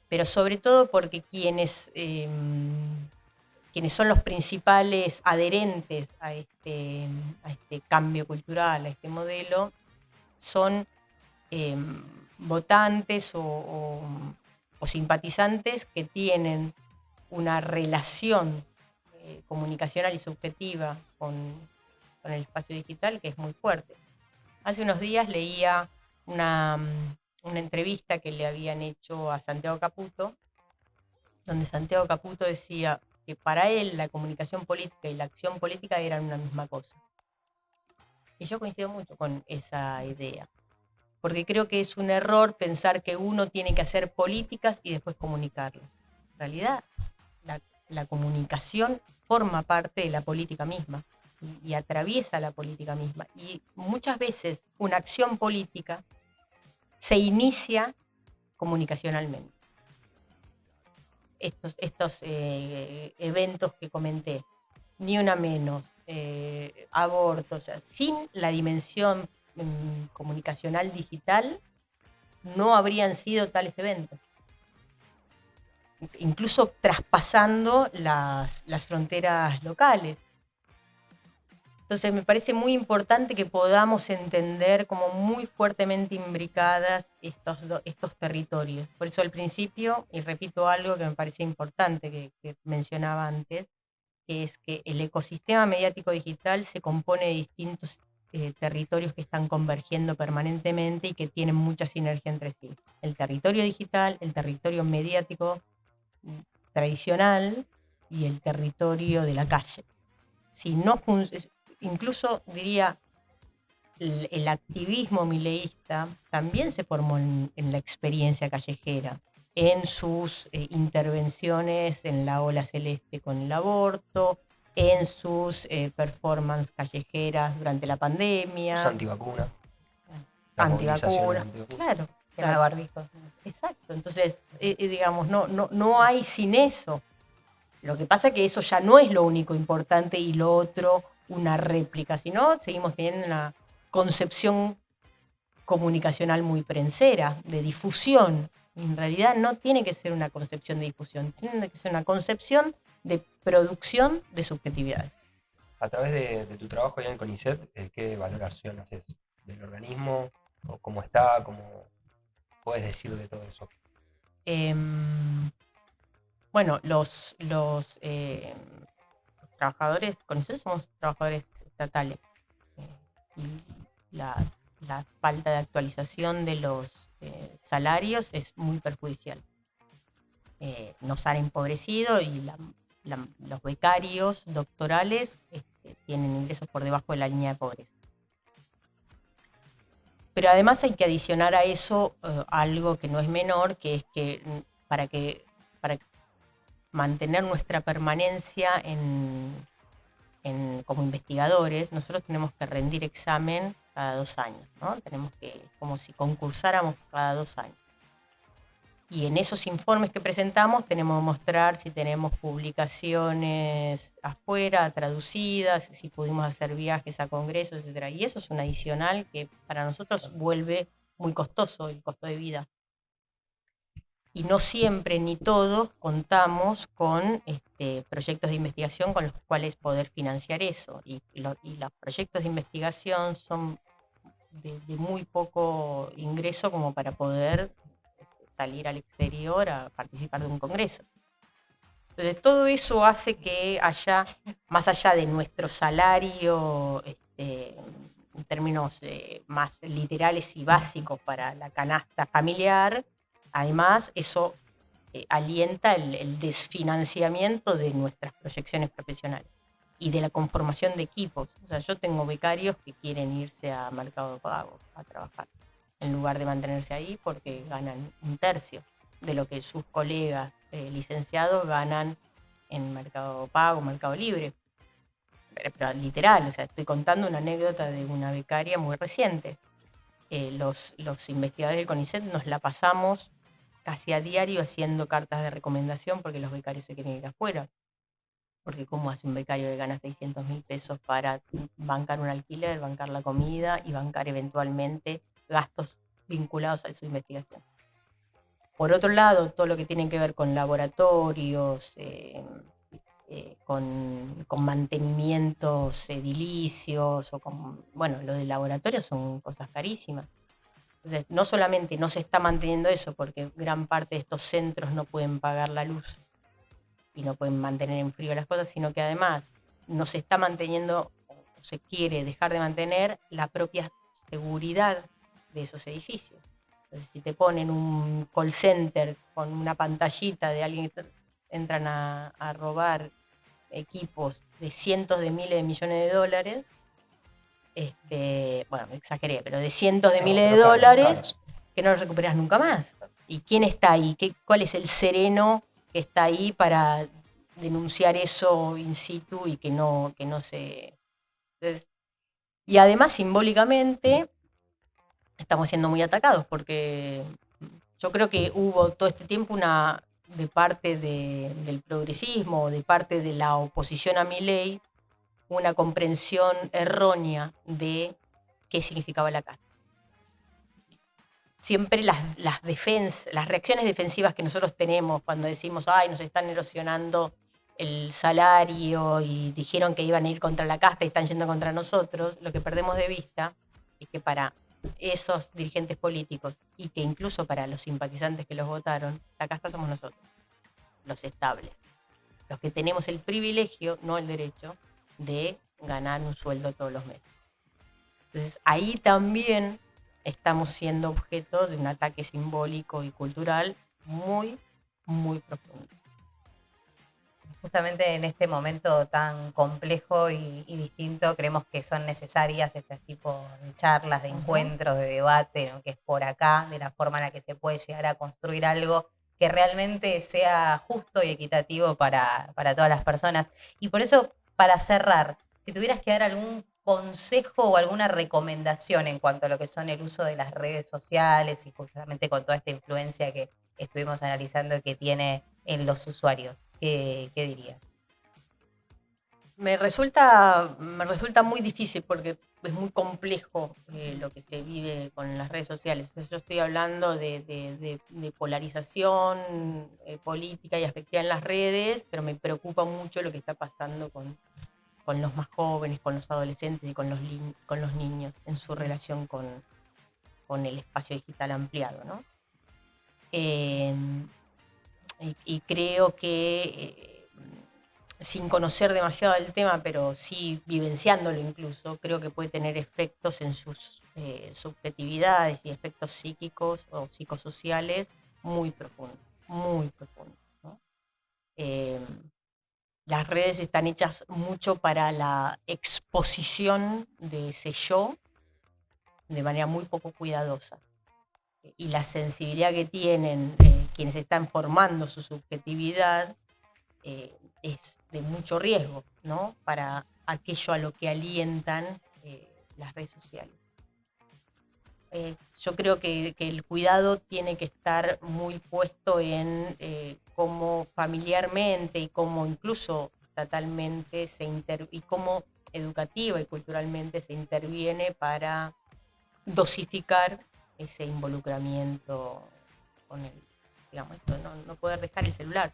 Speaker 5: Pero sobre todo porque quienes son los principales adherentes a este cambio cultural, a este modelo, son votantes o simpatizantes que tienen una relación comunicacional y subjetiva con el espacio digital que es muy fuerte. Hace unos días leía una entrevista que le habían hecho a Santiago Caputo, donde Santiago Caputo decía que para él la comunicación política y la acción política eran una misma cosa. Y yo coincido mucho con esa idea, porque creo que es un error pensar que uno tiene que hacer políticas y después comunicarlas. En realidad, la comunicación forma parte de la política misma y atraviesa la política misma. Y muchas veces una acción política se inicia comunicacionalmente. Estos eventos que comenté, ni una menos, aborto, o sea, sin la dimensión comunicacional digital, no habrían sido tales eventos. Incluso traspasando las fronteras locales. Entonces me parece muy importante que podamos entender como muy fuertemente imbricadas estos territorios. Por eso al principio, y repito algo que me parece importante que mencionaba antes, que es que el ecosistema mediático digital se compone de distintos territorios que están convergiendo permanentemente y que tienen mucha sinergia entre sí. El territorio digital, el territorio mediático tradicional y el territorio de la calle. Si no incluso diría, el activismo mileísta también se formó en la experiencia callejera, en sus intervenciones en la ola celeste con el aborto, en sus performances callejeras durante la pandemia.
Speaker 2: Los antivacunas.
Speaker 5: Antivacuna, claro.
Speaker 1: Tema de barbijo.
Speaker 5: Exacto. Entonces, digamos, no hay sin eso. Lo que pasa es que eso ya no es lo único importante y lo otro una réplica, sino seguimos teniendo una concepción comunicacional muy prensera, de difusión. En realidad no tiene que ser una concepción de difusión, tiene que ser una concepción de producción de subjetividad.
Speaker 2: A través de tu trabajo allá en CONICET, ¿qué valoración haces del organismo? ¿O cómo está? ¿Cómo puedes decir de todo eso?
Speaker 5: Bueno, los trabajadores, CONICET somos trabajadores estatales. Y la falta de actualización de los salarios es muy perjudicial. Nos han empobrecido y los becarios doctorales tienen ingresos por debajo de la línea de pobreza. Pero además hay que adicionar a eso algo que no es menor, que es que para mantener nuestra permanencia como investigadores, nosotros tenemos que rendir examen cada 2 años, ¿no? Tenemos que, como si concursáramos cada 2 años. Y en esos informes que presentamos tenemos que mostrar si tenemos publicaciones afuera, traducidas, si pudimos hacer viajes a congresos, etc. Y eso es un adicional que para nosotros vuelve muy costoso el costo de vida. Y no siempre ni todos contamos con proyectos de investigación con los cuales poder financiar eso. Y los proyectos de investigación son de muy poco ingreso como para poder salir al exterior a participar de un congreso. Entonces todo eso hace que haya, más allá de nuestro salario, en términos más literales y básicos para la canasta familiar, además eso alienta el desfinanciamiento de nuestras proyecciones profesionales y de la conformación de equipos. O sea, yo tengo becarios que quieren irse a Mercado Pago a trabajar, en lugar de mantenerse ahí porque ganan un tercio de lo que sus colegas licenciados ganan en Mercado Pago, Mercado Libre. Pero literal, o sea, estoy contando una anécdota de una becaria muy reciente. Los investigadores del CONICET nos la pasamos casi a diario haciendo cartas de recomendación porque los becarios se quieren ir afuera. Porque ¿cómo hace un becario que gana 600.000 pesos para bancar un alquiler, bancar la comida y bancar eventualmente gastos vinculados a su investigación? Por otro lado, todo lo que tiene que ver con laboratorios, con mantenimientos edilicios, o bueno, lo de laboratorios son cosas carísimas. Entonces, no solamente no se está manteniendo eso, porque gran parte de estos centros no pueden pagar la luz y no pueden mantener en frío las cosas, sino que además no se está manteniendo, o se quiere dejar de mantener la propia seguridad de esos edificios. Entonces, si te ponen un call center con una pantallita de alguien que entran a robar equipos de cientos de miles de millones de dólares, bueno, me exageré, pero de cientos de miles de dólares que no los recuperas nunca más. ¿Y quién está ahí? ¿Cuál es el sereno que está ahí para denunciar eso in situ y que no se... Entonces, y además simbólicamente estamos siendo muy atacados porque yo creo que hubo todo este tiempo de parte del progresismo, de parte de la oposición a Milei, una comprensión errónea de qué significaba la casta. Siempre las reacciones defensivas que nosotros tenemos cuando decimos, ay, nos están erosionando el salario y dijeron que iban a ir contra la casta y están yendo contra nosotros, lo que perdemos de vista es que para esos dirigentes políticos y que incluso para los simpatizantes que los votaron, la casta somos nosotros, los estables, los que tenemos el privilegio, no el derecho, de ganar un sueldo todos los meses. Entonces ahí también estamos siendo objeto de un ataque simbólico y cultural muy, muy profundo.
Speaker 1: Justamente en este momento tan complejo y distinto, creemos que son necesarias este tipo de charlas, de encuentros, de debate, ¿no? Que es por acá, de la forma en la que se puede llegar a construir algo que realmente sea justo y equitativo para todas las personas. Y por eso, para cerrar, si tuvieras que dar algún consejo o alguna recomendación en cuanto a lo que son el uso de las redes sociales y justamente con toda esta influencia que estuvimos analizando que tiene en los usuarios, ¿qué dirías?
Speaker 5: Me resulta muy difícil porque es muy complejo lo que se vive con las redes sociales. Entonces, yo estoy hablando de polarización política y afectiva en las redes, pero me preocupa mucho lo que está pasando con los más jóvenes, con los adolescentes y con los niños en su relación con el espacio digital ampliado, ¿no? Y creo que sin conocer demasiado del tema, pero sí vivenciándolo incluso, creo que puede tener efectos en sus subjetividades y efectos psíquicos o psicosociales muy profundos, ¿no? Las redes están hechas mucho para la exposición de ese yo de manera muy poco cuidadosa. Y la sensibilidad que tienen quienes están formando su subjetividad es de mucho riesgo, ¿no? Para aquello a lo que alientan las redes sociales. yo creo que el cuidado tiene que estar muy puesto en cómo familiarmente y cómo incluso estatalmente y cómo educativa y culturalmente se interviene para dosificar ese involucramiento con el, digamos, esto, no poder dejar el celular.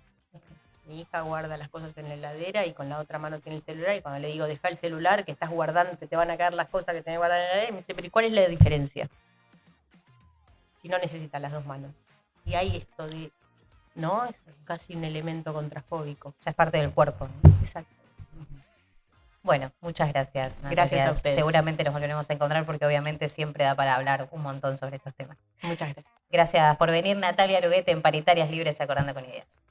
Speaker 5: Mi hija guarda las cosas en la heladera y con la otra mano tiene el celular, y cuando le digo deja el celular, que estás guardando, que te van a caer las cosas que tenés guardadas en la heladera, me dice, pero ¿y cuál es la diferencia? Si no necesitas las dos manos. Y hay esto de, ¿no? Es casi un elemento contrafóbico.
Speaker 1: Ya es parte del cuerpo, ¿no?
Speaker 5: Exacto.
Speaker 1: Bueno, muchas gracias, Natalia.
Speaker 5: Gracias a ustedes.
Speaker 1: Seguramente nos volveremos a encontrar porque obviamente siempre da para hablar un montón sobre estos temas.
Speaker 5: Muchas gracias.
Speaker 1: Gracias por venir, Natalia Aruguete, en Paritarias Libres Acordando con Ideas.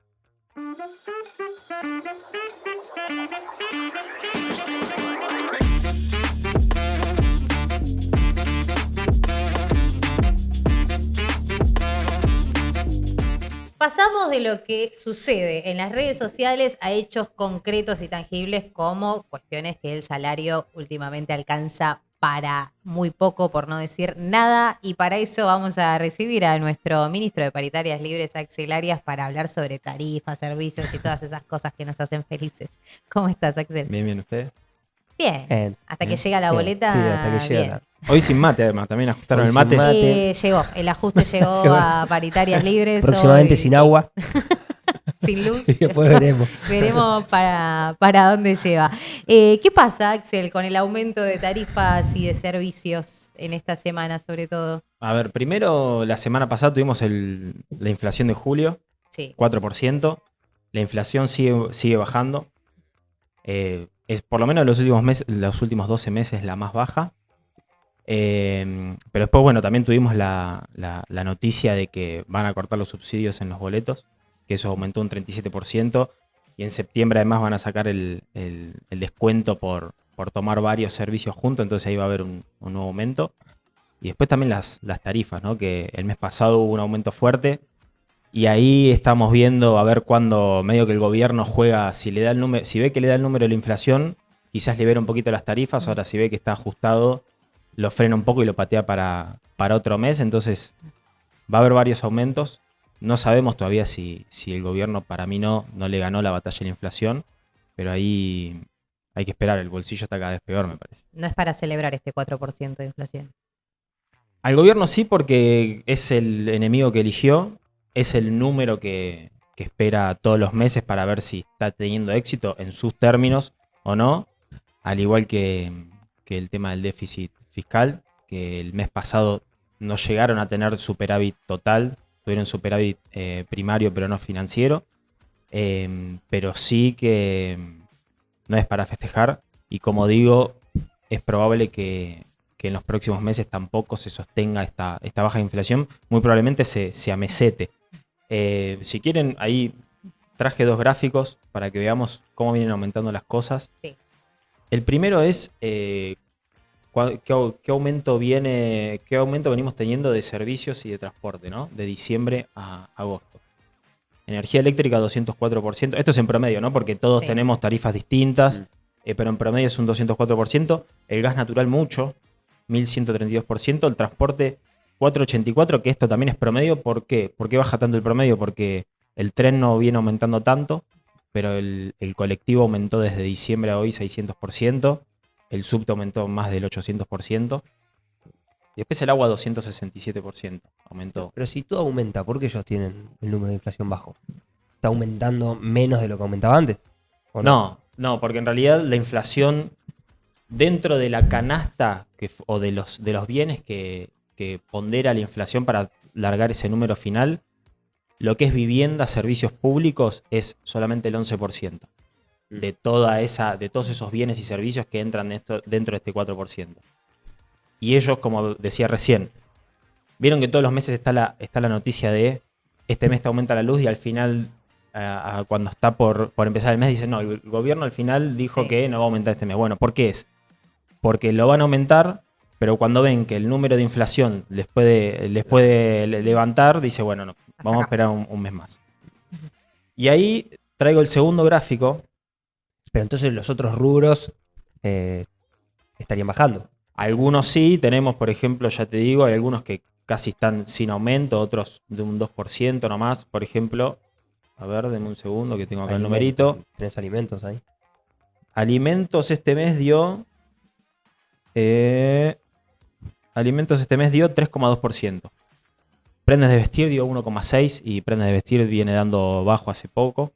Speaker 1: Pasamos de lo que sucede en las redes sociales a hechos concretos y tangibles como cuestiones que el salario últimamente alcanza para muy poco, por no decir nada, y para eso vamos a recibir a nuestro ministro de Paritarias Libres, Axel Arias, para hablar sobre tarifas, servicios y todas esas cosas que nos hacen felices. ¿Cómo estás, Axel?
Speaker 6: Bien, bien, ¿ustedes?
Speaker 1: Bien. Hasta que
Speaker 6: Bien.
Speaker 1: llega la
Speaker 2: Bien.
Speaker 1: boleta,
Speaker 2: Sí, hasta que llega
Speaker 1: bien.
Speaker 6: Hoy sin mate, además, también ajustaron
Speaker 2: Hoy
Speaker 6: el
Speaker 2: sin
Speaker 6: mate.
Speaker 2: mate.
Speaker 1: Llegó, el ajuste llegó a Paritarias Libres.
Speaker 2: Próximamente
Speaker 1: hoy,
Speaker 2: sin
Speaker 1: sí.
Speaker 2: agua.
Speaker 1: Sin luz.
Speaker 2: Y después veremos.
Speaker 1: Veremos para dónde lleva. ¿Qué pasa, Axel, con el aumento de tarifas y de servicios en esta semana, sobre todo?
Speaker 6: A ver, primero, la semana pasada tuvimos la inflación de julio,
Speaker 1: Sí.
Speaker 6: 4%. La inflación sigue bajando. Es por lo menos los últimos 12 meses la más baja. Pero después, bueno, también tuvimos la noticia de que van a cortar los subsidios en los boletos, que eso aumentó un 37%, y en septiembre además van a sacar el descuento por tomar varios servicios juntos, entonces ahí va a haber un nuevo aumento. Y después también las tarifas, ¿no? Que el mes pasado hubo un aumento fuerte, y ahí estamos viendo a ver cuándo medio que el gobierno juega, si ve que le da el número de la inflación, quizás libera un poquito las tarifas, ahora si ve que está ajustado, lo frena un poco y lo patea para otro mes, entonces va a haber varios aumentos. No sabemos todavía si el gobierno, para mí no le ganó la batalla a la inflación, pero ahí hay que esperar, el bolsillo está cada vez peor, me parece.
Speaker 1: No es para celebrar este 4% de inflación.
Speaker 6: Al gobierno sí, porque es el enemigo que eligió, es el número que espera todos los meses para ver si está teniendo éxito en sus términos o no, al igual que el tema del déficit fiscal, que el mes pasado no llegaron a tener superávit total, tuvieron superávit primario pero no financiero, pero sí que no es para festejar, y como digo, es probable que en los próximos meses tampoco se sostenga esta baja inflación, muy probablemente se amesete. Si quieren, ahí traje dos gráficos para que veamos cómo vienen aumentando las cosas.
Speaker 1: Sí.
Speaker 6: El primero es qué aumento venimos teniendo de servicios y de transporte, ¿no? De diciembre a agosto. Energía eléctrica 204%. Esto es en promedio, ¿no? Porque todos tenemos tarifas distintas, pero en promedio es un 204%. El gas natural mucho, 1132%. El transporte 484%, que esto también es promedio. ¿Por qué? ¿Por qué baja tanto el promedio? Porque el tren no viene aumentando tanto, pero el colectivo aumentó desde diciembre a hoy 600%. El subte aumentó más del 800%. Y después el agua 267% aumentó.
Speaker 2: Pero si todo aumenta, ¿por qué ellos tienen el número de inflación bajo? ¿Está aumentando menos de lo que aumentaba antes? ¿O
Speaker 6: No, porque en realidad la inflación dentro de la canasta o de los bienes que pondera la inflación para largar ese número final, lo que es vivienda, servicios públicos, es solamente el 11% de todos esos bienes y servicios que entran dentro de este 4%. Y ellos, como decía recién, vieron que todos los meses está la noticia de este mes te aumenta la luz, y al final, cuando está por empezar el mes, dicen no, el gobierno al final dijo que no va a aumentar este mes. Bueno, ¿por qué es? Porque lo van a aumentar, pero cuando ven que el número de inflación les puede levantar, dice bueno, no, vamos a esperar un mes más. Y ahí traigo el segundo gráfico.
Speaker 2: Pero entonces los otros rubros estarían bajando.
Speaker 6: Algunos sí, tenemos, por ejemplo, ya te digo, hay algunos que casi están sin aumento, otros de un 2% nomás. Por ejemplo, a ver, denme un segundo que tengo acá el numerito.
Speaker 2: ¿Tenés alimentos ahí?
Speaker 6: Alimentos este mes dio... alimentos este mes dio 3,2%. Prendas de vestir dio 1,6% y prendas de vestir viene dando bajo hace poco,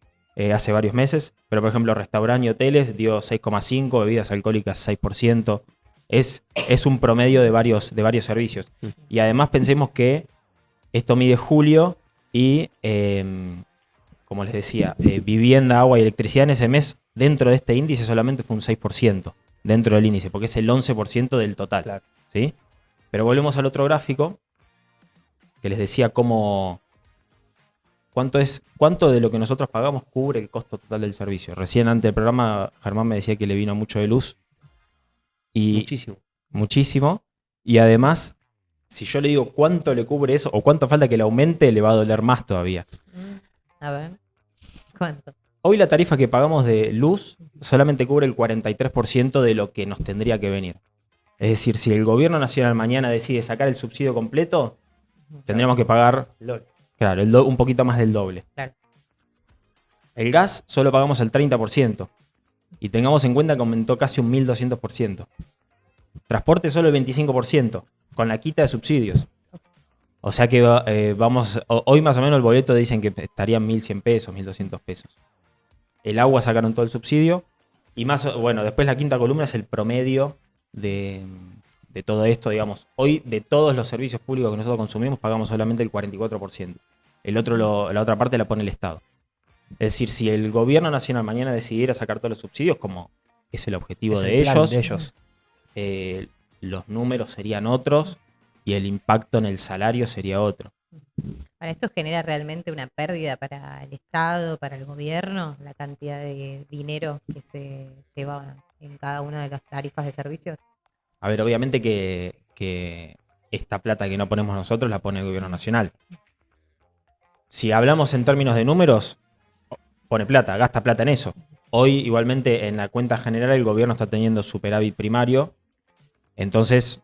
Speaker 6: hace varios meses. Pero por ejemplo, restaurante y hoteles dio 6,5%, bebidas alcohólicas 6%. Es un promedio de varios servicios. Y además pensemos que esto mide julio y, como les decía, vivienda, agua y electricidad en ese mes, dentro de este índice solamente fue un 6% dentro del índice, porque es el 11% del total.
Speaker 2: Claro.
Speaker 6: ¿Sí? Pero volvemos al otro gráfico, que les decía cuánto de lo que nosotros pagamos cubre el costo total del servicio. Recién antes del programa, Germán me decía que le vino mucho de luz. Y
Speaker 2: Muchísimo.
Speaker 6: muchísimo. Y además, si yo le digo cuánto le cubre eso o cuánto falta que le aumente, le va a doler más todavía.
Speaker 1: A ver, ¿cuánto?
Speaker 6: Hoy la tarifa que pagamos de luz solamente cubre el 43% de lo que nos tendría que venir. Es decir, si el gobierno nacional mañana decide sacar el subsidio completo, tendríamos que pagar, claro, un poquito más del doble.
Speaker 1: Claro.
Speaker 6: El gas solo pagamos el 30%. Y tengamos en cuenta que aumentó casi un 1.200%. Transporte solo el 25%, con la quita de subsidios. O sea que hoy más o menos el boleto dicen que estarían 1.100 pesos, 1.200 pesos. El agua sacaron todo el subsidio. Y después la quinta columna es el promedio de todo esto, digamos. Hoy de todos los servicios públicos que nosotros consumimos pagamos solamente el 44%. La otra parte la pone el Estado. Es decir, si el gobierno nacional mañana decidiera sacar todos los subsidios, como es el objetivo de ellos, los números serían otros y el impacto en el salario sería otro.
Speaker 1: Para esto genera realmente una pérdida para el Estado, para el gobierno, la cantidad de dinero que se lleva en cada una de las tarifas de servicios.
Speaker 6: A ver, obviamente que esta plata que no ponemos nosotros la pone el gobierno nacional. Si hablamos en términos de números, pone plata, gasta plata en eso. Hoy, igualmente, en la cuenta general el gobierno está teniendo superávit primario. Entonces,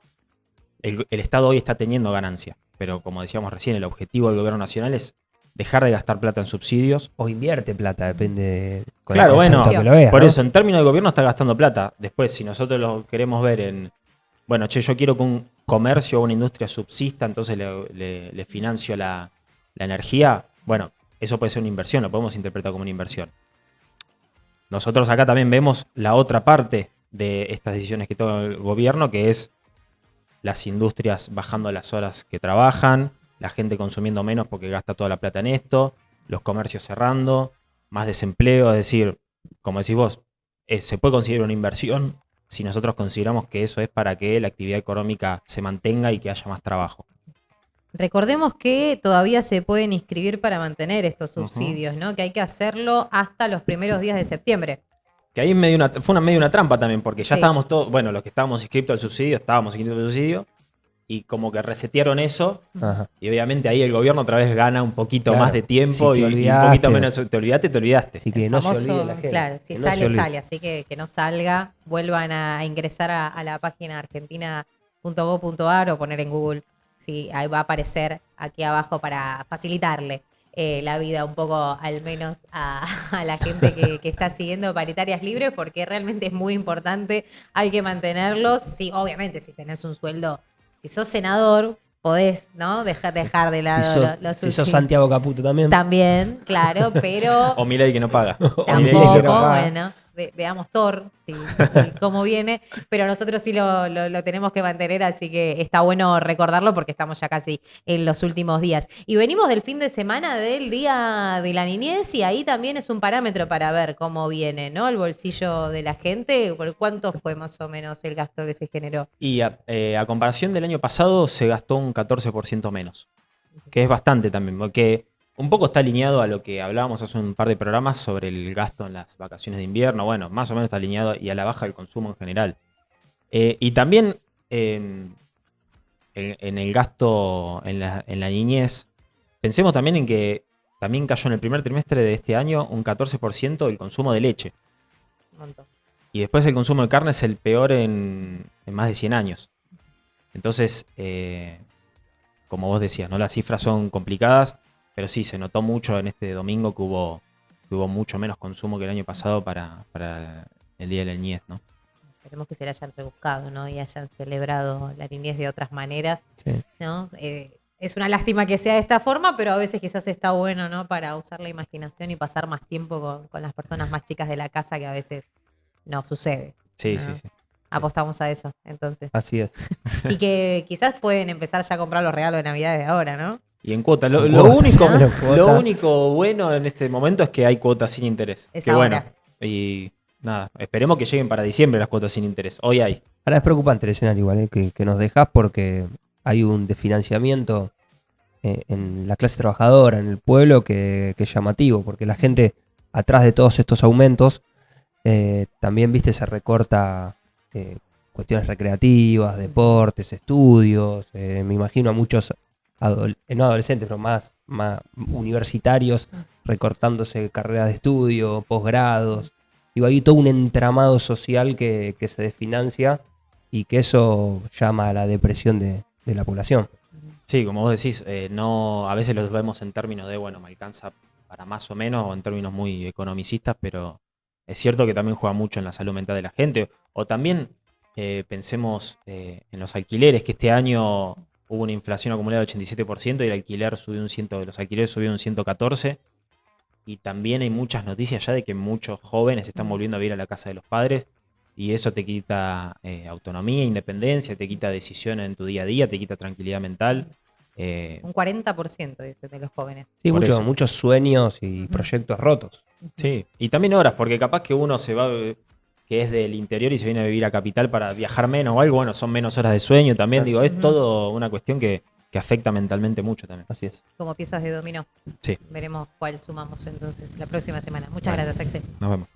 Speaker 6: el Estado hoy está teniendo ganancia. Pero como decíamos recién, el objetivo del gobierno nacional es dejar de gastar plata en subsidios.
Speaker 2: O invierte plata, depende.
Speaker 6: Claro, bueno,
Speaker 2: que lo veas,
Speaker 6: por
Speaker 2: ¿no?
Speaker 6: eso, en términos de gobierno está gastando plata. Después, si nosotros lo queremos ver en... Bueno, yo quiero que un comercio o una industria subsista, entonces le financio la energía. Bueno, eso puede ser una inversión, lo podemos interpretar como una inversión. Nosotros acá también vemos la otra parte de estas decisiones que toma el gobierno, que es las industrias bajando las horas que trabajan, la gente consumiendo menos porque gasta toda la plata en esto, los comercios cerrando, más desempleo, es decir, como decís vos, se puede considerar una inversión si nosotros consideramos que eso es para que la actividad económica se mantenga y que haya más trabajo.
Speaker 1: Recordemos que todavía se pueden inscribir para mantener estos subsidios, ¿no? Que hay que hacerlo hasta los primeros días de septiembre.
Speaker 6: Que ahí fue medio una trampa también, porque ya
Speaker 1: Sí.
Speaker 6: estábamos todos, bueno, los que estábamos inscritos al subsidio, y como que resetearon eso,
Speaker 2: Ajá.
Speaker 6: y obviamente ahí el gobierno otra vez gana un poquito
Speaker 2: Claro.
Speaker 6: más de tiempo
Speaker 2: Si te
Speaker 6: y un
Speaker 2: olvidaste.
Speaker 6: poquito menos, te olvidaste.
Speaker 2: Así que no se olvide la gente.
Speaker 1: Claro, si
Speaker 2: que no se
Speaker 1: sale,
Speaker 2: olvide.
Speaker 1: sale. Así que no salga, vuelvan a ingresar a la página argentina.gov.ar o poner en Google. Sí, ahí va a aparecer aquí abajo para facilitarle la vida un poco, al menos a la gente que está siguiendo Paritarias Libres, porque realmente es muy importante, hay que mantenerlos. Sí, obviamente, si tenés un sueldo, si sos senador, podés, ¿no? Dejar de lado los
Speaker 2: Si sos
Speaker 1: subsidios.
Speaker 2: Santiago Caputo también.
Speaker 1: También, claro, pero
Speaker 6: O Milei que no paga.
Speaker 1: tampoco,
Speaker 2: paga.
Speaker 1: bueno, veamos Thor, cómo viene, pero nosotros sí lo tenemos que mantener, así que está bueno recordarlo porque estamos ya casi en los últimos días. Y venimos del fin de semana del Día de la Niñez y ahí también es un parámetro para ver cómo viene, ¿no? El bolsillo de la gente, ¿por cuánto fue más o menos el gasto que se generó?
Speaker 6: Y a comparación del año pasado se gastó un 14% menos, que es bastante también, porque un poco está alineado a lo que hablábamos hace un par de programas sobre el gasto en las vacaciones de invierno. Bueno, más o menos está alineado y a la baja del consumo en general. Y también en el gasto en la niñez, pensemos también en que también cayó en el primer trimestre de este año un 14% el consumo de leche.
Speaker 1: Un montón.
Speaker 6: Y después el consumo de carne es el peor en más de 100 años. Entonces, como vos decías, ¿no? Las cifras son complicadas, pero sí, se notó mucho en este domingo que hubo mucho menos consumo que el año pasado para el Día de la Niñez, ¿no?
Speaker 1: Esperemos que se la hayan rebuscado, ¿no? Y hayan celebrado la niñez de otras maneras,
Speaker 2: Sí.
Speaker 1: ¿no? Es una lástima que sea de esta forma, pero a veces quizás está bueno, ¿no? Para usar la imaginación y pasar más tiempo con las personas más chicas de la casa, que a veces no sucede.
Speaker 6: Sí,
Speaker 1: ¿no?
Speaker 6: sí, sí.
Speaker 1: Apostamos a eso, entonces.
Speaker 2: Así es.
Speaker 1: Y que quizás pueden empezar ya a comprar los regalos de Navidad de ahora, ¿no?
Speaker 6: Y en cuota. Lo
Speaker 2: En cuotas,
Speaker 6: único,
Speaker 2: ¿no? En cuotas.
Speaker 6: lo único bueno en este momento es que hay cuotas sin interés.
Speaker 1: Es
Speaker 6: que
Speaker 1: ahora.
Speaker 6: bueno. Y nada, esperemos que lleguen para diciembre las cuotas sin interés. Hoy hay.
Speaker 2: Ahora es preocupante el escenario igual, que nos dejas porque hay un desfinanciamiento en la clase trabajadora, en el pueblo, que es llamativo, porque la gente, atrás de todos estos aumentos, también, viste, se recorta cuestiones recreativas, deportes, estudios. Me imagino a muchos, no adolescentes, pero más universitarios, recortándose carreras de estudio, posgrados. Digo, hay todo un entramado social que se desfinancia y que eso llama a la depresión de la población.
Speaker 6: Sí, como vos decís, no, a veces los vemos en términos de, bueno, me alcanza para más o menos, o en términos muy economicistas, pero es cierto que también juega mucho en la salud mental de la gente. O también pensemos en los alquileres, que este año hubo una inflación acumulada del 87% y el alquiler subió los alquileres subieron un 114%. Y también hay muchas noticias ya de que muchos jóvenes están volviendo a vivir a la casa de los padres y eso te quita autonomía, independencia, te quita decisiones en tu día a día, te quita tranquilidad mental.
Speaker 1: Un 40% dicen de los jóvenes.
Speaker 2: Sí,
Speaker 6: Por eso.
Speaker 2: muchos sueños y proyectos rotos.
Speaker 6: Sí, y también horas, porque capaz que uno se va, que es del interior y se viene a vivir a capital para viajar menos o algo, bueno, son menos horas de sueño también, digo, es todo una cuestión que afecta mentalmente mucho también.
Speaker 2: Así es.
Speaker 1: Como piezas de dominó.
Speaker 6: Sí.
Speaker 1: Veremos cuál sumamos entonces la próxima semana. Muchas gracias, Axel.
Speaker 6: Nos vemos.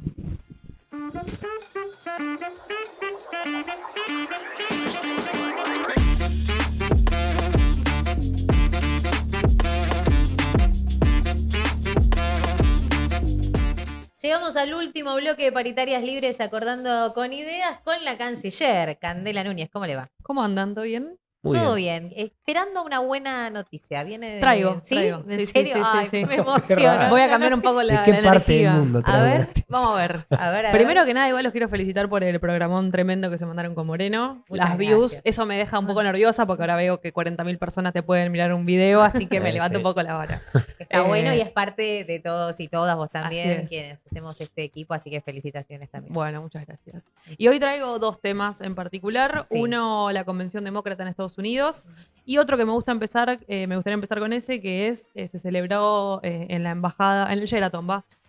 Speaker 1: Llegamos al último bloque de Paritarias Libres, acordando con ideas con la canciller, Candela Núñez. ¿Cómo le va?
Speaker 7: ¿Cómo andan? ¿Todo bien?
Speaker 2: Muy
Speaker 1: Todo
Speaker 2: bien.
Speaker 1: bien. Esperando una buena noticia. Viene de...
Speaker 7: Traigo.
Speaker 1: ¿Sí?
Speaker 7: traigo.
Speaker 1: ¿En
Speaker 7: Sí,
Speaker 1: serio?
Speaker 7: sí, sí,
Speaker 1: Ay,
Speaker 7: sí.
Speaker 1: me
Speaker 2: Qué
Speaker 1: emociona.
Speaker 2: raro.
Speaker 7: Voy a cambiar un poco la
Speaker 2: ¿De qué
Speaker 7: la
Speaker 2: parte del
Speaker 7: energía.
Speaker 2: mundo
Speaker 7: A
Speaker 2: trae
Speaker 7: ver,
Speaker 2: una
Speaker 7: vamos a ver.
Speaker 1: A ver,
Speaker 7: Primero que nada, igual los quiero felicitar por el programón tremendo que se mandaron con Moreno.
Speaker 1: Muchas
Speaker 7: Las views,
Speaker 1: gracias.
Speaker 7: eso me deja un poco nerviosa porque ahora veo que 40.000 personas te pueden mirar un video, así que me
Speaker 2: Sí,
Speaker 7: levanto
Speaker 2: sí.
Speaker 7: un poco la vara.
Speaker 1: Está bueno y es parte de todos y todas, vos
Speaker 7: Así
Speaker 1: también,
Speaker 7: es.
Speaker 1: quienes hacemos este equipo, así que felicitaciones también.
Speaker 7: Bueno, muchas gracias. Y hoy traigo dos temas en particular.
Speaker 1: Sí.
Speaker 7: Uno, la Convención Demócrata en Estados Unidos. Y otro que me gustaría empezar con ese, que es, se celebró en la embajada, en el Sheraton,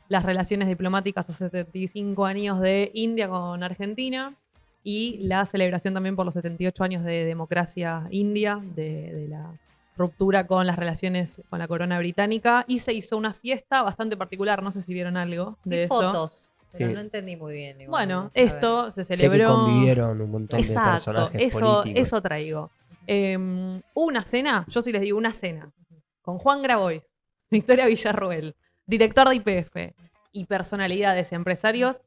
Speaker 7: las relaciones diplomáticas a 75 años de India con Argentina y la celebración también por los 78 años de democracia india, de la ruptura con las relaciones con la corona británica. Y se hizo una fiesta bastante particular, no sé si vieron algo de
Speaker 1: Vi
Speaker 7: eso.
Speaker 1: fotos, pero
Speaker 2: Sí.
Speaker 1: no entendí muy bien. igual.
Speaker 7: Bueno,
Speaker 1: A ver.
Speaker 7: esto se
Speaker 2: Sé que
Speaker 7: celebró.
Speaker 2: convivieron un montón de
Speaker 7: Exacto,
Speaker 2: personajes
Speaker 7: eso,
Speaker 2: políticos.
Speaker 7: eso traigo. Hubo una cena, yo sí les digo una cena, con Juan Grabois, Victoria Villarroel, director de IPF y personalidades empresarios,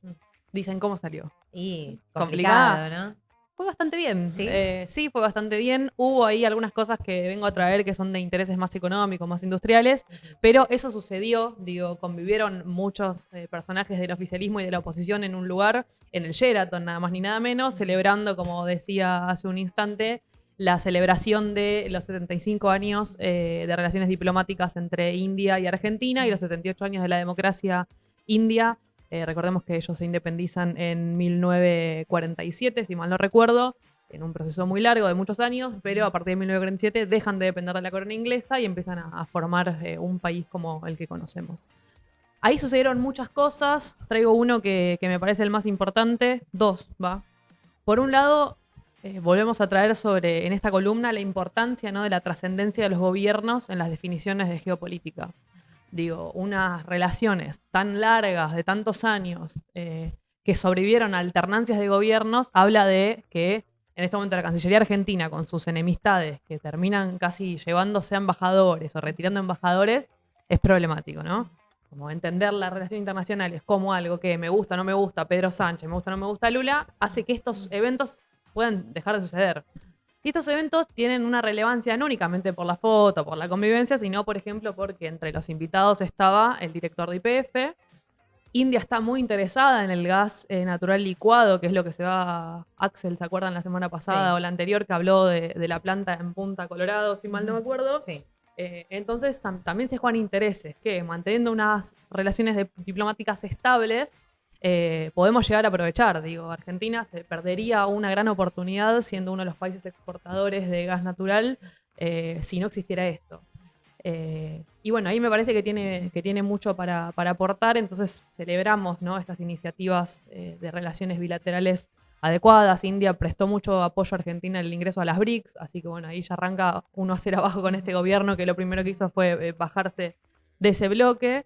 Speaker 7: dicen cómo salió.
Speaker 1: Y
Speaker 7: Complicada.
Speaker 1: complicado, ¿no?
Speaker 7: Fue bastante bien.
Speaker 1: ¿Sí?
Speaker 7: Sí, fue bastante bien. Hubo ahí algunas cosas que vengo a traer que son de intereses más económicos, más industriales, pero eso sucedió, digo, convivieron muchos personajes del oficialismo y de la oposición en un lugar, en el Sheraton, nada más ni nada menos, celebrando, como decía hace un instante, la celebración de los 75 años de relaciones diplomáticas entre India y Argentina y los 78 años de la democracia india. Recordemos que ellos se independizan en 1947, si mal no recuerdo, en un proceso muy largo de muchos años, pero a partir de 1947 dejan de depender de la corona inglesa y empiezan a formar un país como el que conocemos. Ahí sucedieron muchas cosas. Traigo uno que me parece el más importante. Dos, va. Por un lado, volvemos a traer en esta columna la importancia, ¿no?, de la trascendencia de los gobiernos en las definiciones de geopolítica. Digo, unas relaciones tan largas, de tantos años, que sobrevivieron a alternancias de gobiernos, habla de que en este momento la Cancillería Argentina, con sus enemistades, que terminan casi llevándose a embajadores o retirando embajadores, es problemático, ¿no? Como entender las relaciones internacionales como algo que me gusta o no me gusta Pedro Sánchez, me gusta o no me gusta Lula, hace que estos eventos puedan dejar de suceder. Y estos eventos tienen una relevancia no únicamente por la foto, por la convivencia, sino, por ejemplo, porque entre los invitados estaba el director de YPF. India está muy interesada en el gas natural licuado, que es lo que se va... Axel, ¿se acuerdan la semana pasada
Speaker 1: Sí.
Speaker 7: o la anterior que habló de la planta en Punta Colorado, si mal no me acuerdo?
Speaker 1: Sí.
Speaker 7: Entonces también se juegan intereses, que manteniendo unas relaciones diplomáticas estables, podemos llegar a aprovechar. Digo, Argentina se perdería una gran oportunidad siendo uno de los países exportadores de gas natural si no existiera esto. Y bueno, ahí me parece que tiene mucho para aportar, entonces celebramos, ¿no?, estas iniciativas de relaciones bilaterales adecuadas. India prestó mucho apoyo a Argentina en el ingreso a las BRICS, así que bueno, ahí ya arranca 1-0 abajo con este gobierno que lo primero que hizo fue bajarse de ese bloque.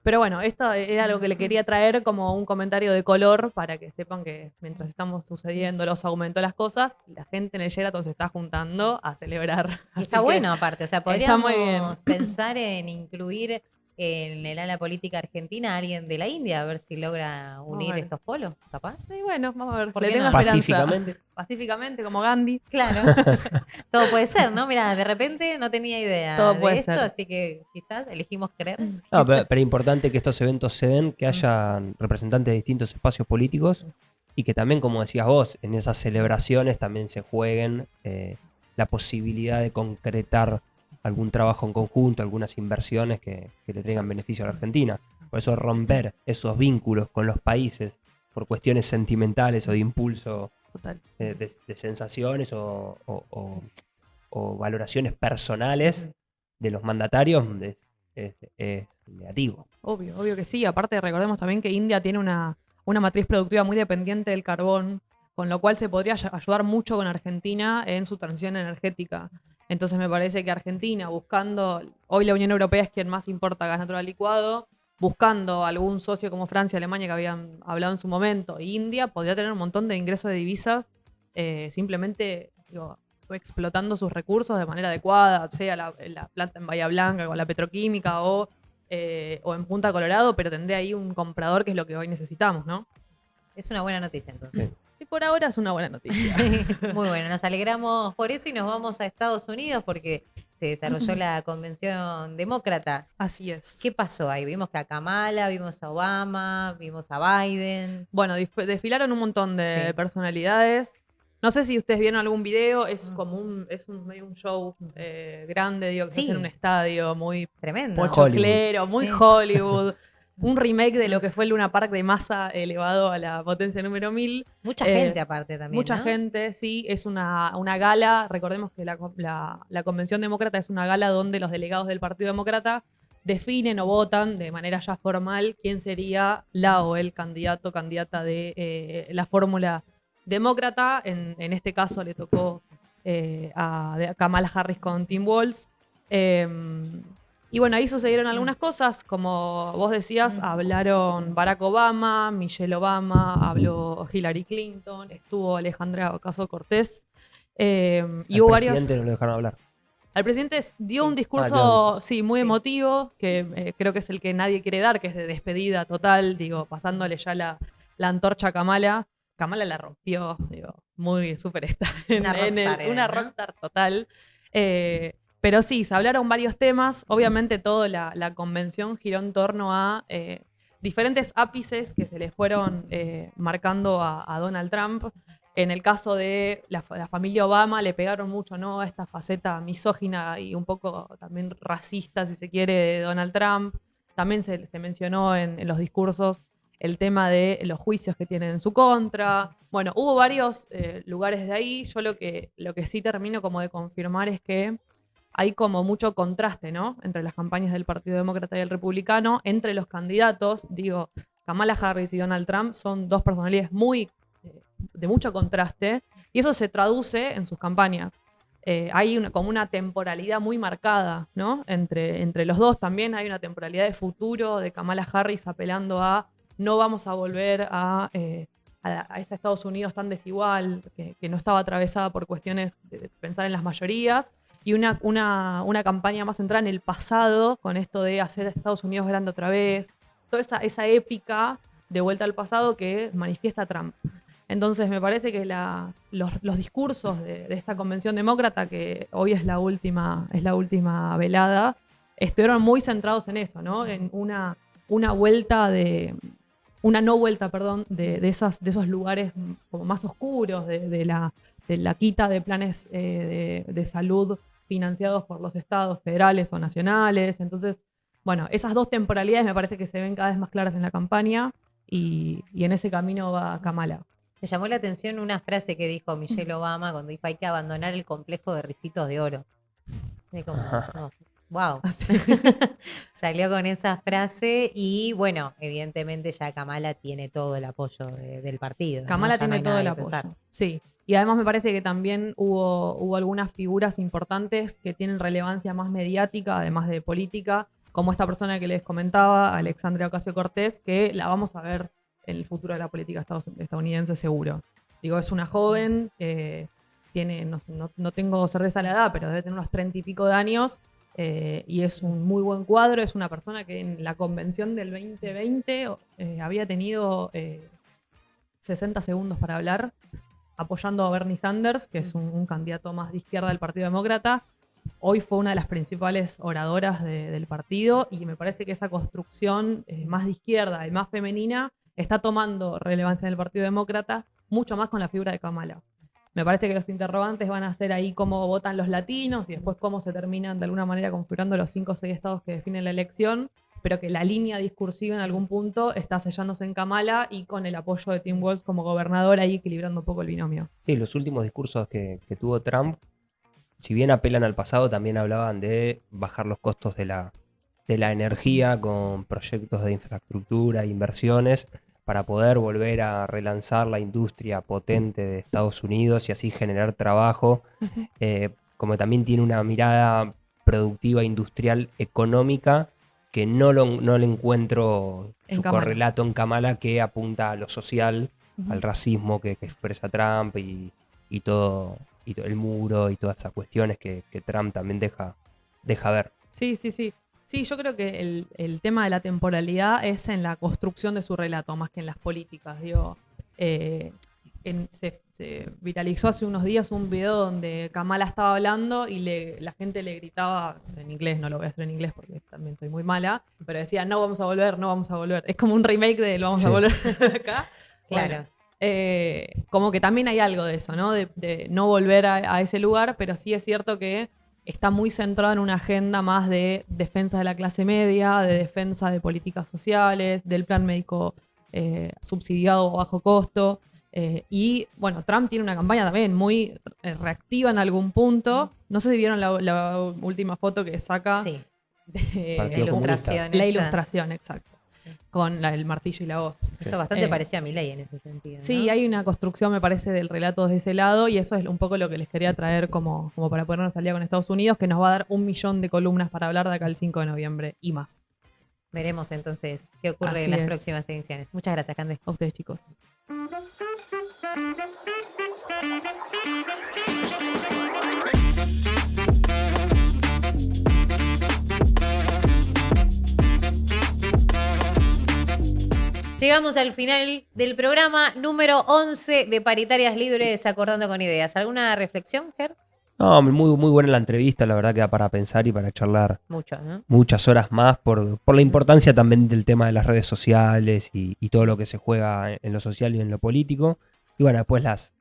Speaker 7: Pero bueno, esto era lo que le quería traer como un comentario de color para que sepan que mientras estamos sucediendo los aumentos de las cosas, la gente en el Sheraton se está juntando a celebrar.
Speaker 1: Y
Speaker 7: Así
Speaker 1: está
Speaker 7: que
Speaker 1: bueno aparte, o sea,
Speaker 7: está muy bien.
Speaker 1: podríamos pensar en incluir en el ala política argentina a alguien de la India, a ver si logra unir
Speaker 7: ver.
Speaker 1: estos polos, capaz.
Speaker 7: Y bueno, vamos a ver.
Speaker 1: ¿Por
Speaker 7: Le
Speaker 1: qué
Speaker 7: tengo
Speaker 1: no?
Speaker 7: esperanza.
Speaker 2: Pacíficamente.
Speaker 7: Pacíficamente, como Gandhi.
Speaker 1: Claro, todo puede ser, ¿no? Mira, de repente no tenía idea
Speaker 7: Todo
Speaker 1: de
Speaker 7: puede
Speaker 1: esto,
Speaker 7: ser.
Speaker 1: así que quizás elegimos creer.
Speaker 2: No, pero es importante que estos eventos se den, que haya representantes de distintos espacios políticos y que también, como decías vos, en esas celebraciones también se jueguen la posibilidad de concretar algún trabajo en conjunto, algunas inversiones que le traigan beneficio a la Argentina. Por eso romper esos vínculos con los países por cuestiones sentimentales o de impulso,
Speaker 7: Total.
Speaker 2: de sensaciones o valoraciones personales de los mandatarios es negativo.
Speaker 7: Obvio que sí. Aparte, recordemos también que India tiene una matriz productiva muy dependiente del carbón, con lo cual se podría ayudar mucho con Argentina en su transición energética. Entonces me parece que Argentina, buscando, hoy la Unión Europea es quien más importa gas natural licuado, buscando algún socio como Francia, Alemania, que habían hablado en su momento, e India, podría tener un montón de ingresos de divisas simplemente explotando sus recursos de manera adecuada, sea la planta en Bahía Blanca con la petroquímica o en Punta Colorado, pero tendría ahí un comprador que es lo que hoy necesitamos, ¿no?
Speaker 1: Es una buena noticia entonces.
Speaker 7: Y por ahora es una buena noticia.
Speaker 1: Muy bueno, nos alegramos por eso y nos vamos a Estados Unidos porque se desarrolló la convención demócrata.
Speaker 7: Así es.
Speaker 1: ¿Qué pasó ahí? Vimos que a Kamala, vimos a Obama, vimos a Biden.
Speaker 7: Bueno, desfilaron un montón de
Speaker 1: Sí.
Speaker 7: personalidades. No sé si ustedes vieron algún video, es como medio un show grande, digo, que se
Speaker 1: Sí.
Speaker 7: hace en un estadio muy
Speaker 1: Tremendo.
Speaker 7: pochoclero, muy
Speaker 1: Sí.
Speaker 7: Hollywood. Un remake de lo que fue el Luna Park de masa elevado a la potencia número 1000.
Speaker 1: Mucha gente aparte también,
Speaker 7: Mucha
Speaker 1: ¿no?
Speaker 7: gente, sí. Es una gala. Recordemos que la Convención Demócrata es una gala donde los delegados del Partido Demócrata definen o votan de manera ya formal quién sería la o el candidato o candidata de la fórmula demócrata. En este caso le tocó a Kamala Harris con Tim Walz. Y bueno, ahí sucedieron algunas cosas, como vos decías, hablaron Barack Obama, Michelle Obama, habló Hillary Clinton, estuvo Alejandra Ocasio-Cortez. Y hubo
Speaker 2: Al
Speaker 7: varios...
Speaker 2: presidente no lo dejaron hablar.
Speaker 7: Al presidente dio un
Speaker 2: dio
Speaker 7: discurso,
Speaker 2: un
Speaker 7: sí, muy
Speaker 1: Sí.
Speaker 7: emotivo, que creo que es el que nadie quiere dar, que es de despedida total, digo, pasándole ya la antorcha a Kamala. Kamala la rompió, digo, muy superstar.
Speaker 1: Una rockstar era,
Speaker 7: Una
Speaker 1: ¿no?
Speaker 7: rockstar total. Pero sí, se hablaron varios temas. Obviamente toda la convención giró en torno a diferentes ápices que se le fueron marcando a Donald Trump. En el caso de la familia Obama le pegaron mucho, ¿no?, a esta faceta misógina y un poco también racista, si se quiere, de Donald Trump. También se mencionó en los discursos el tema de los juicios que tienen en su contra. Bueno, hubo varios lugares de ahí. Yo lo que sí termino como de confirmar es que hay como mucho contraste, ¿no?, entre las campañas del Partido Demócrata y el Republicano, entre los candidatos. Digo, Kamala Harris y Donald Trump son dos personalidades de mucho contraste, y eso se traduce en sus campañas. Hay como una temporalidad muy marcada, ¿no?, entre los dos. También hay una temporalidad de futuro de Kamala Harris apelando a no vamos a volver a este Estados Unidos tan desigual, que no estaba atravesada por cuestiones de pensar en las mayorías, y una campaña más centrada en el pasado, con esto de hacer a Estados Unidos grande otra vez, toda esa épica de vuelta al pasado que manifiesta Trump. Entonces me parece que los discursos de esta convención demócrata, que hoy es la última velada, estuvieron muy centrados en eso, ¿no? En una no vuelta, perdón, de esos lugares como más oscuros, de la quita de planes de salud financiados por los estados federales o nacionales. Entonces, bueno, esas dos temporalidades me parece que se ven cada vez más claras en la campaña y en ese camino va Kamala.
Speaker 1: Me llamó la atención una frase que dijo Michelle Obama cuando dijo hay que abandonar el complejo de ricitos de oro. Y como, no, wow. Salió con esa frase y bueno, evidentemente ya Kamala tiene todo el apoyo del partido.
Speaker 7: Kamala
Speaker 1: ¿no? Ya no
Speaker 7: tiene
Speaker 1: hay
Speaker 7: todo
Speaker 1: nada
Speaker 7: el
Speaker 1: que
Speaker 7: apoyo.
Speaker 1: pensar.
Speaker 7: Sí. Y además me parece que también hubo algunas figuras importantes que tienen relevancia más mediática, además de política, como esta persona que les comentaba, Alexandria Ocasio-Cortez, que la vamos a ver en el futuro de la política estadounidense seguro. Digo, es una joven, tiene, no tengo certeza de la edad, pero debe tener unos 30 y pico de años, y es un muy buen cuadro. Es una persona que en la convención del 2020 había tenido 60 segundos para hablar, apoyando a Bernie Sanders, que es un candidato más de izquierda del Partido Demócrata. Hoy fue una de las principales oradoras del partido y me parece que esa construcción más de izquierda y más femenina está tomando relevancia en el Partido Demócrata, mucho más con la figura de Kamala. Me parece que los interrogantes van a ser ahí cómo votan los latinos y después cómo se terminan de alguna manera configurando los 5 o 6 estados que definen la elección, pero que la línea discursiva en algún punto está sellándose en Kamala y con el apoyo de Tim Walz como gobernador ahí equilibrando un poco el binomio.
Speaker 2: Sí, los últimos discursos que tuvo Trump, si bien apelan al pasado, también hablaban de bajar los costos de la energía con proyectos de infraestructura e inversiones para poder volver a relanzar la industria potente de Estados Unidos y así generar trabajo. Como también tiene una mirada productiva, industrial, económica, que no le encuentro
Speaker 7: En
Speaker 2: su
Speaker 7: Kamala.
Speaker 2: correlato en Kamala, que apunta a lo social, al racismo que expresa Trump y todo el muro y todas esas cuestiones que Trump también deja ver.
Speaker 7: Sí. Sí, yo creo que el tema de la temporalidad es en la construcción de su relato, más que en las políticas. Digo, se viralizó hace unos días un video donde Kamala estaba hablando y la gente le gritaba en inglés, no lo voy a hacer en inglés porque también soy muy mala, pero decía, no vamos a volver, no vamos a volver. Es como un remake de lo vamos a volver acá.
Speaker 1: Claro.
Speaker 7: Bueno, como que también hay algo de eso, ¿no? De no volver a ese lugar, pero sí es cierto que está muy centrado en una agenda más de defensa de la clase media, de defensa de políticas sociales, del plan médico subsidiado o bajo costo. Y bueno, Trump tiene una campaña también muy reactiva en algún punto. No sé si vieron la última foto que saca.
Speaker 1: Sí,
Speaker 7: de
Speaker 1: la
Speaker 2: Partido
Speaker 1: ilustración.
Speaker 7: la
Speaker 1: esa.
Speaker 7: ilustración, exacto. Con el martillo y la hoz.
Speaker 1: Eso bastante
Speaker 7: Eh,
Speaker 1: pareció a Milei en ese sentido.
Speaker 7: Sí,
Speaker 1: ¿no?
Speaker 7: hay una construcción, me parece, del relato desde ese lado, y eso es un poco lo que les quería traer como para ponernos al día con Estados Unidos, que nos va a dar 1 millón de columnas para hablar de acá el 5 de noviembre y más.
Speaker 1: Veremos entonces qué ocurre
Speaker 7: Así
Speaker 1: en las
Speaker 7: es.
Speaker 1: próximas ediciones. Muchas gracias, Cande.
Speaker 7: A ustedes, chicos.
Speaker 1: Llegamos al final del programa número 11 de Paritarias Libres Acordando con Ideas. ¿Alguna reflexión, Ger?
Speaker 2: No, muy buena la entrevista, la verdad que da para pensar y para charlar
Speaker 1: Mucho, ¿no?
Speaker 2: muchas horas más por la importancia también del tema de las redes sociales y todo lo que se juega en lo social y en lo político. Y bueno, después las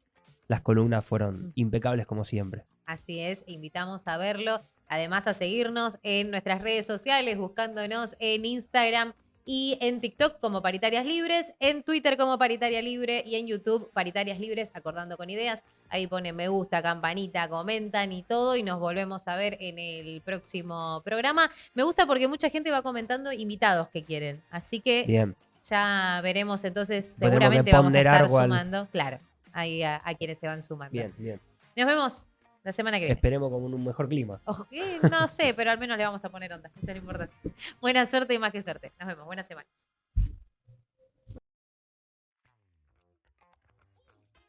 Speaker 2: columnas fueron impecables como siempre.
Speaker 1: Así es, invitamos a verlo. Además a seguirnos en nuestras redes sociales, buscándonos en Instagram y en TikTok como Paritarias Libres, en Twitter como Paritaria Libre y en YouTube Paritarias Libres Acordando con Ideas. Ahí ponen me gusta, campanita, comentan y todo y nos volvemos a ver en el próximo programa. Me gusta porque mucha gente va comentando invitados que quieren, así que
Speaker 2: Bien.
Speaker 1: ya veremos entonces,
Speaker 2: Tenemos
Speaker 1: seguramente
Speaker 2: que
Speaker 1: vamos a
Speaker 2: ponderar
Speaker 1: estar
Speaker 2: cuál.
Speaker 1: sumando, claro, ahí a quienes se van sumando.
Speaker 2: Bien.
Speaker 1: Nos vemos la semana que viene.
Speaker 2: Esperemos con un mejor clima.
Speaker 1: No sé, pero al menos le vamos a poner onda. Eso es lo importante. Buena suerte y más que suerte. Nos vemos. Buena semana.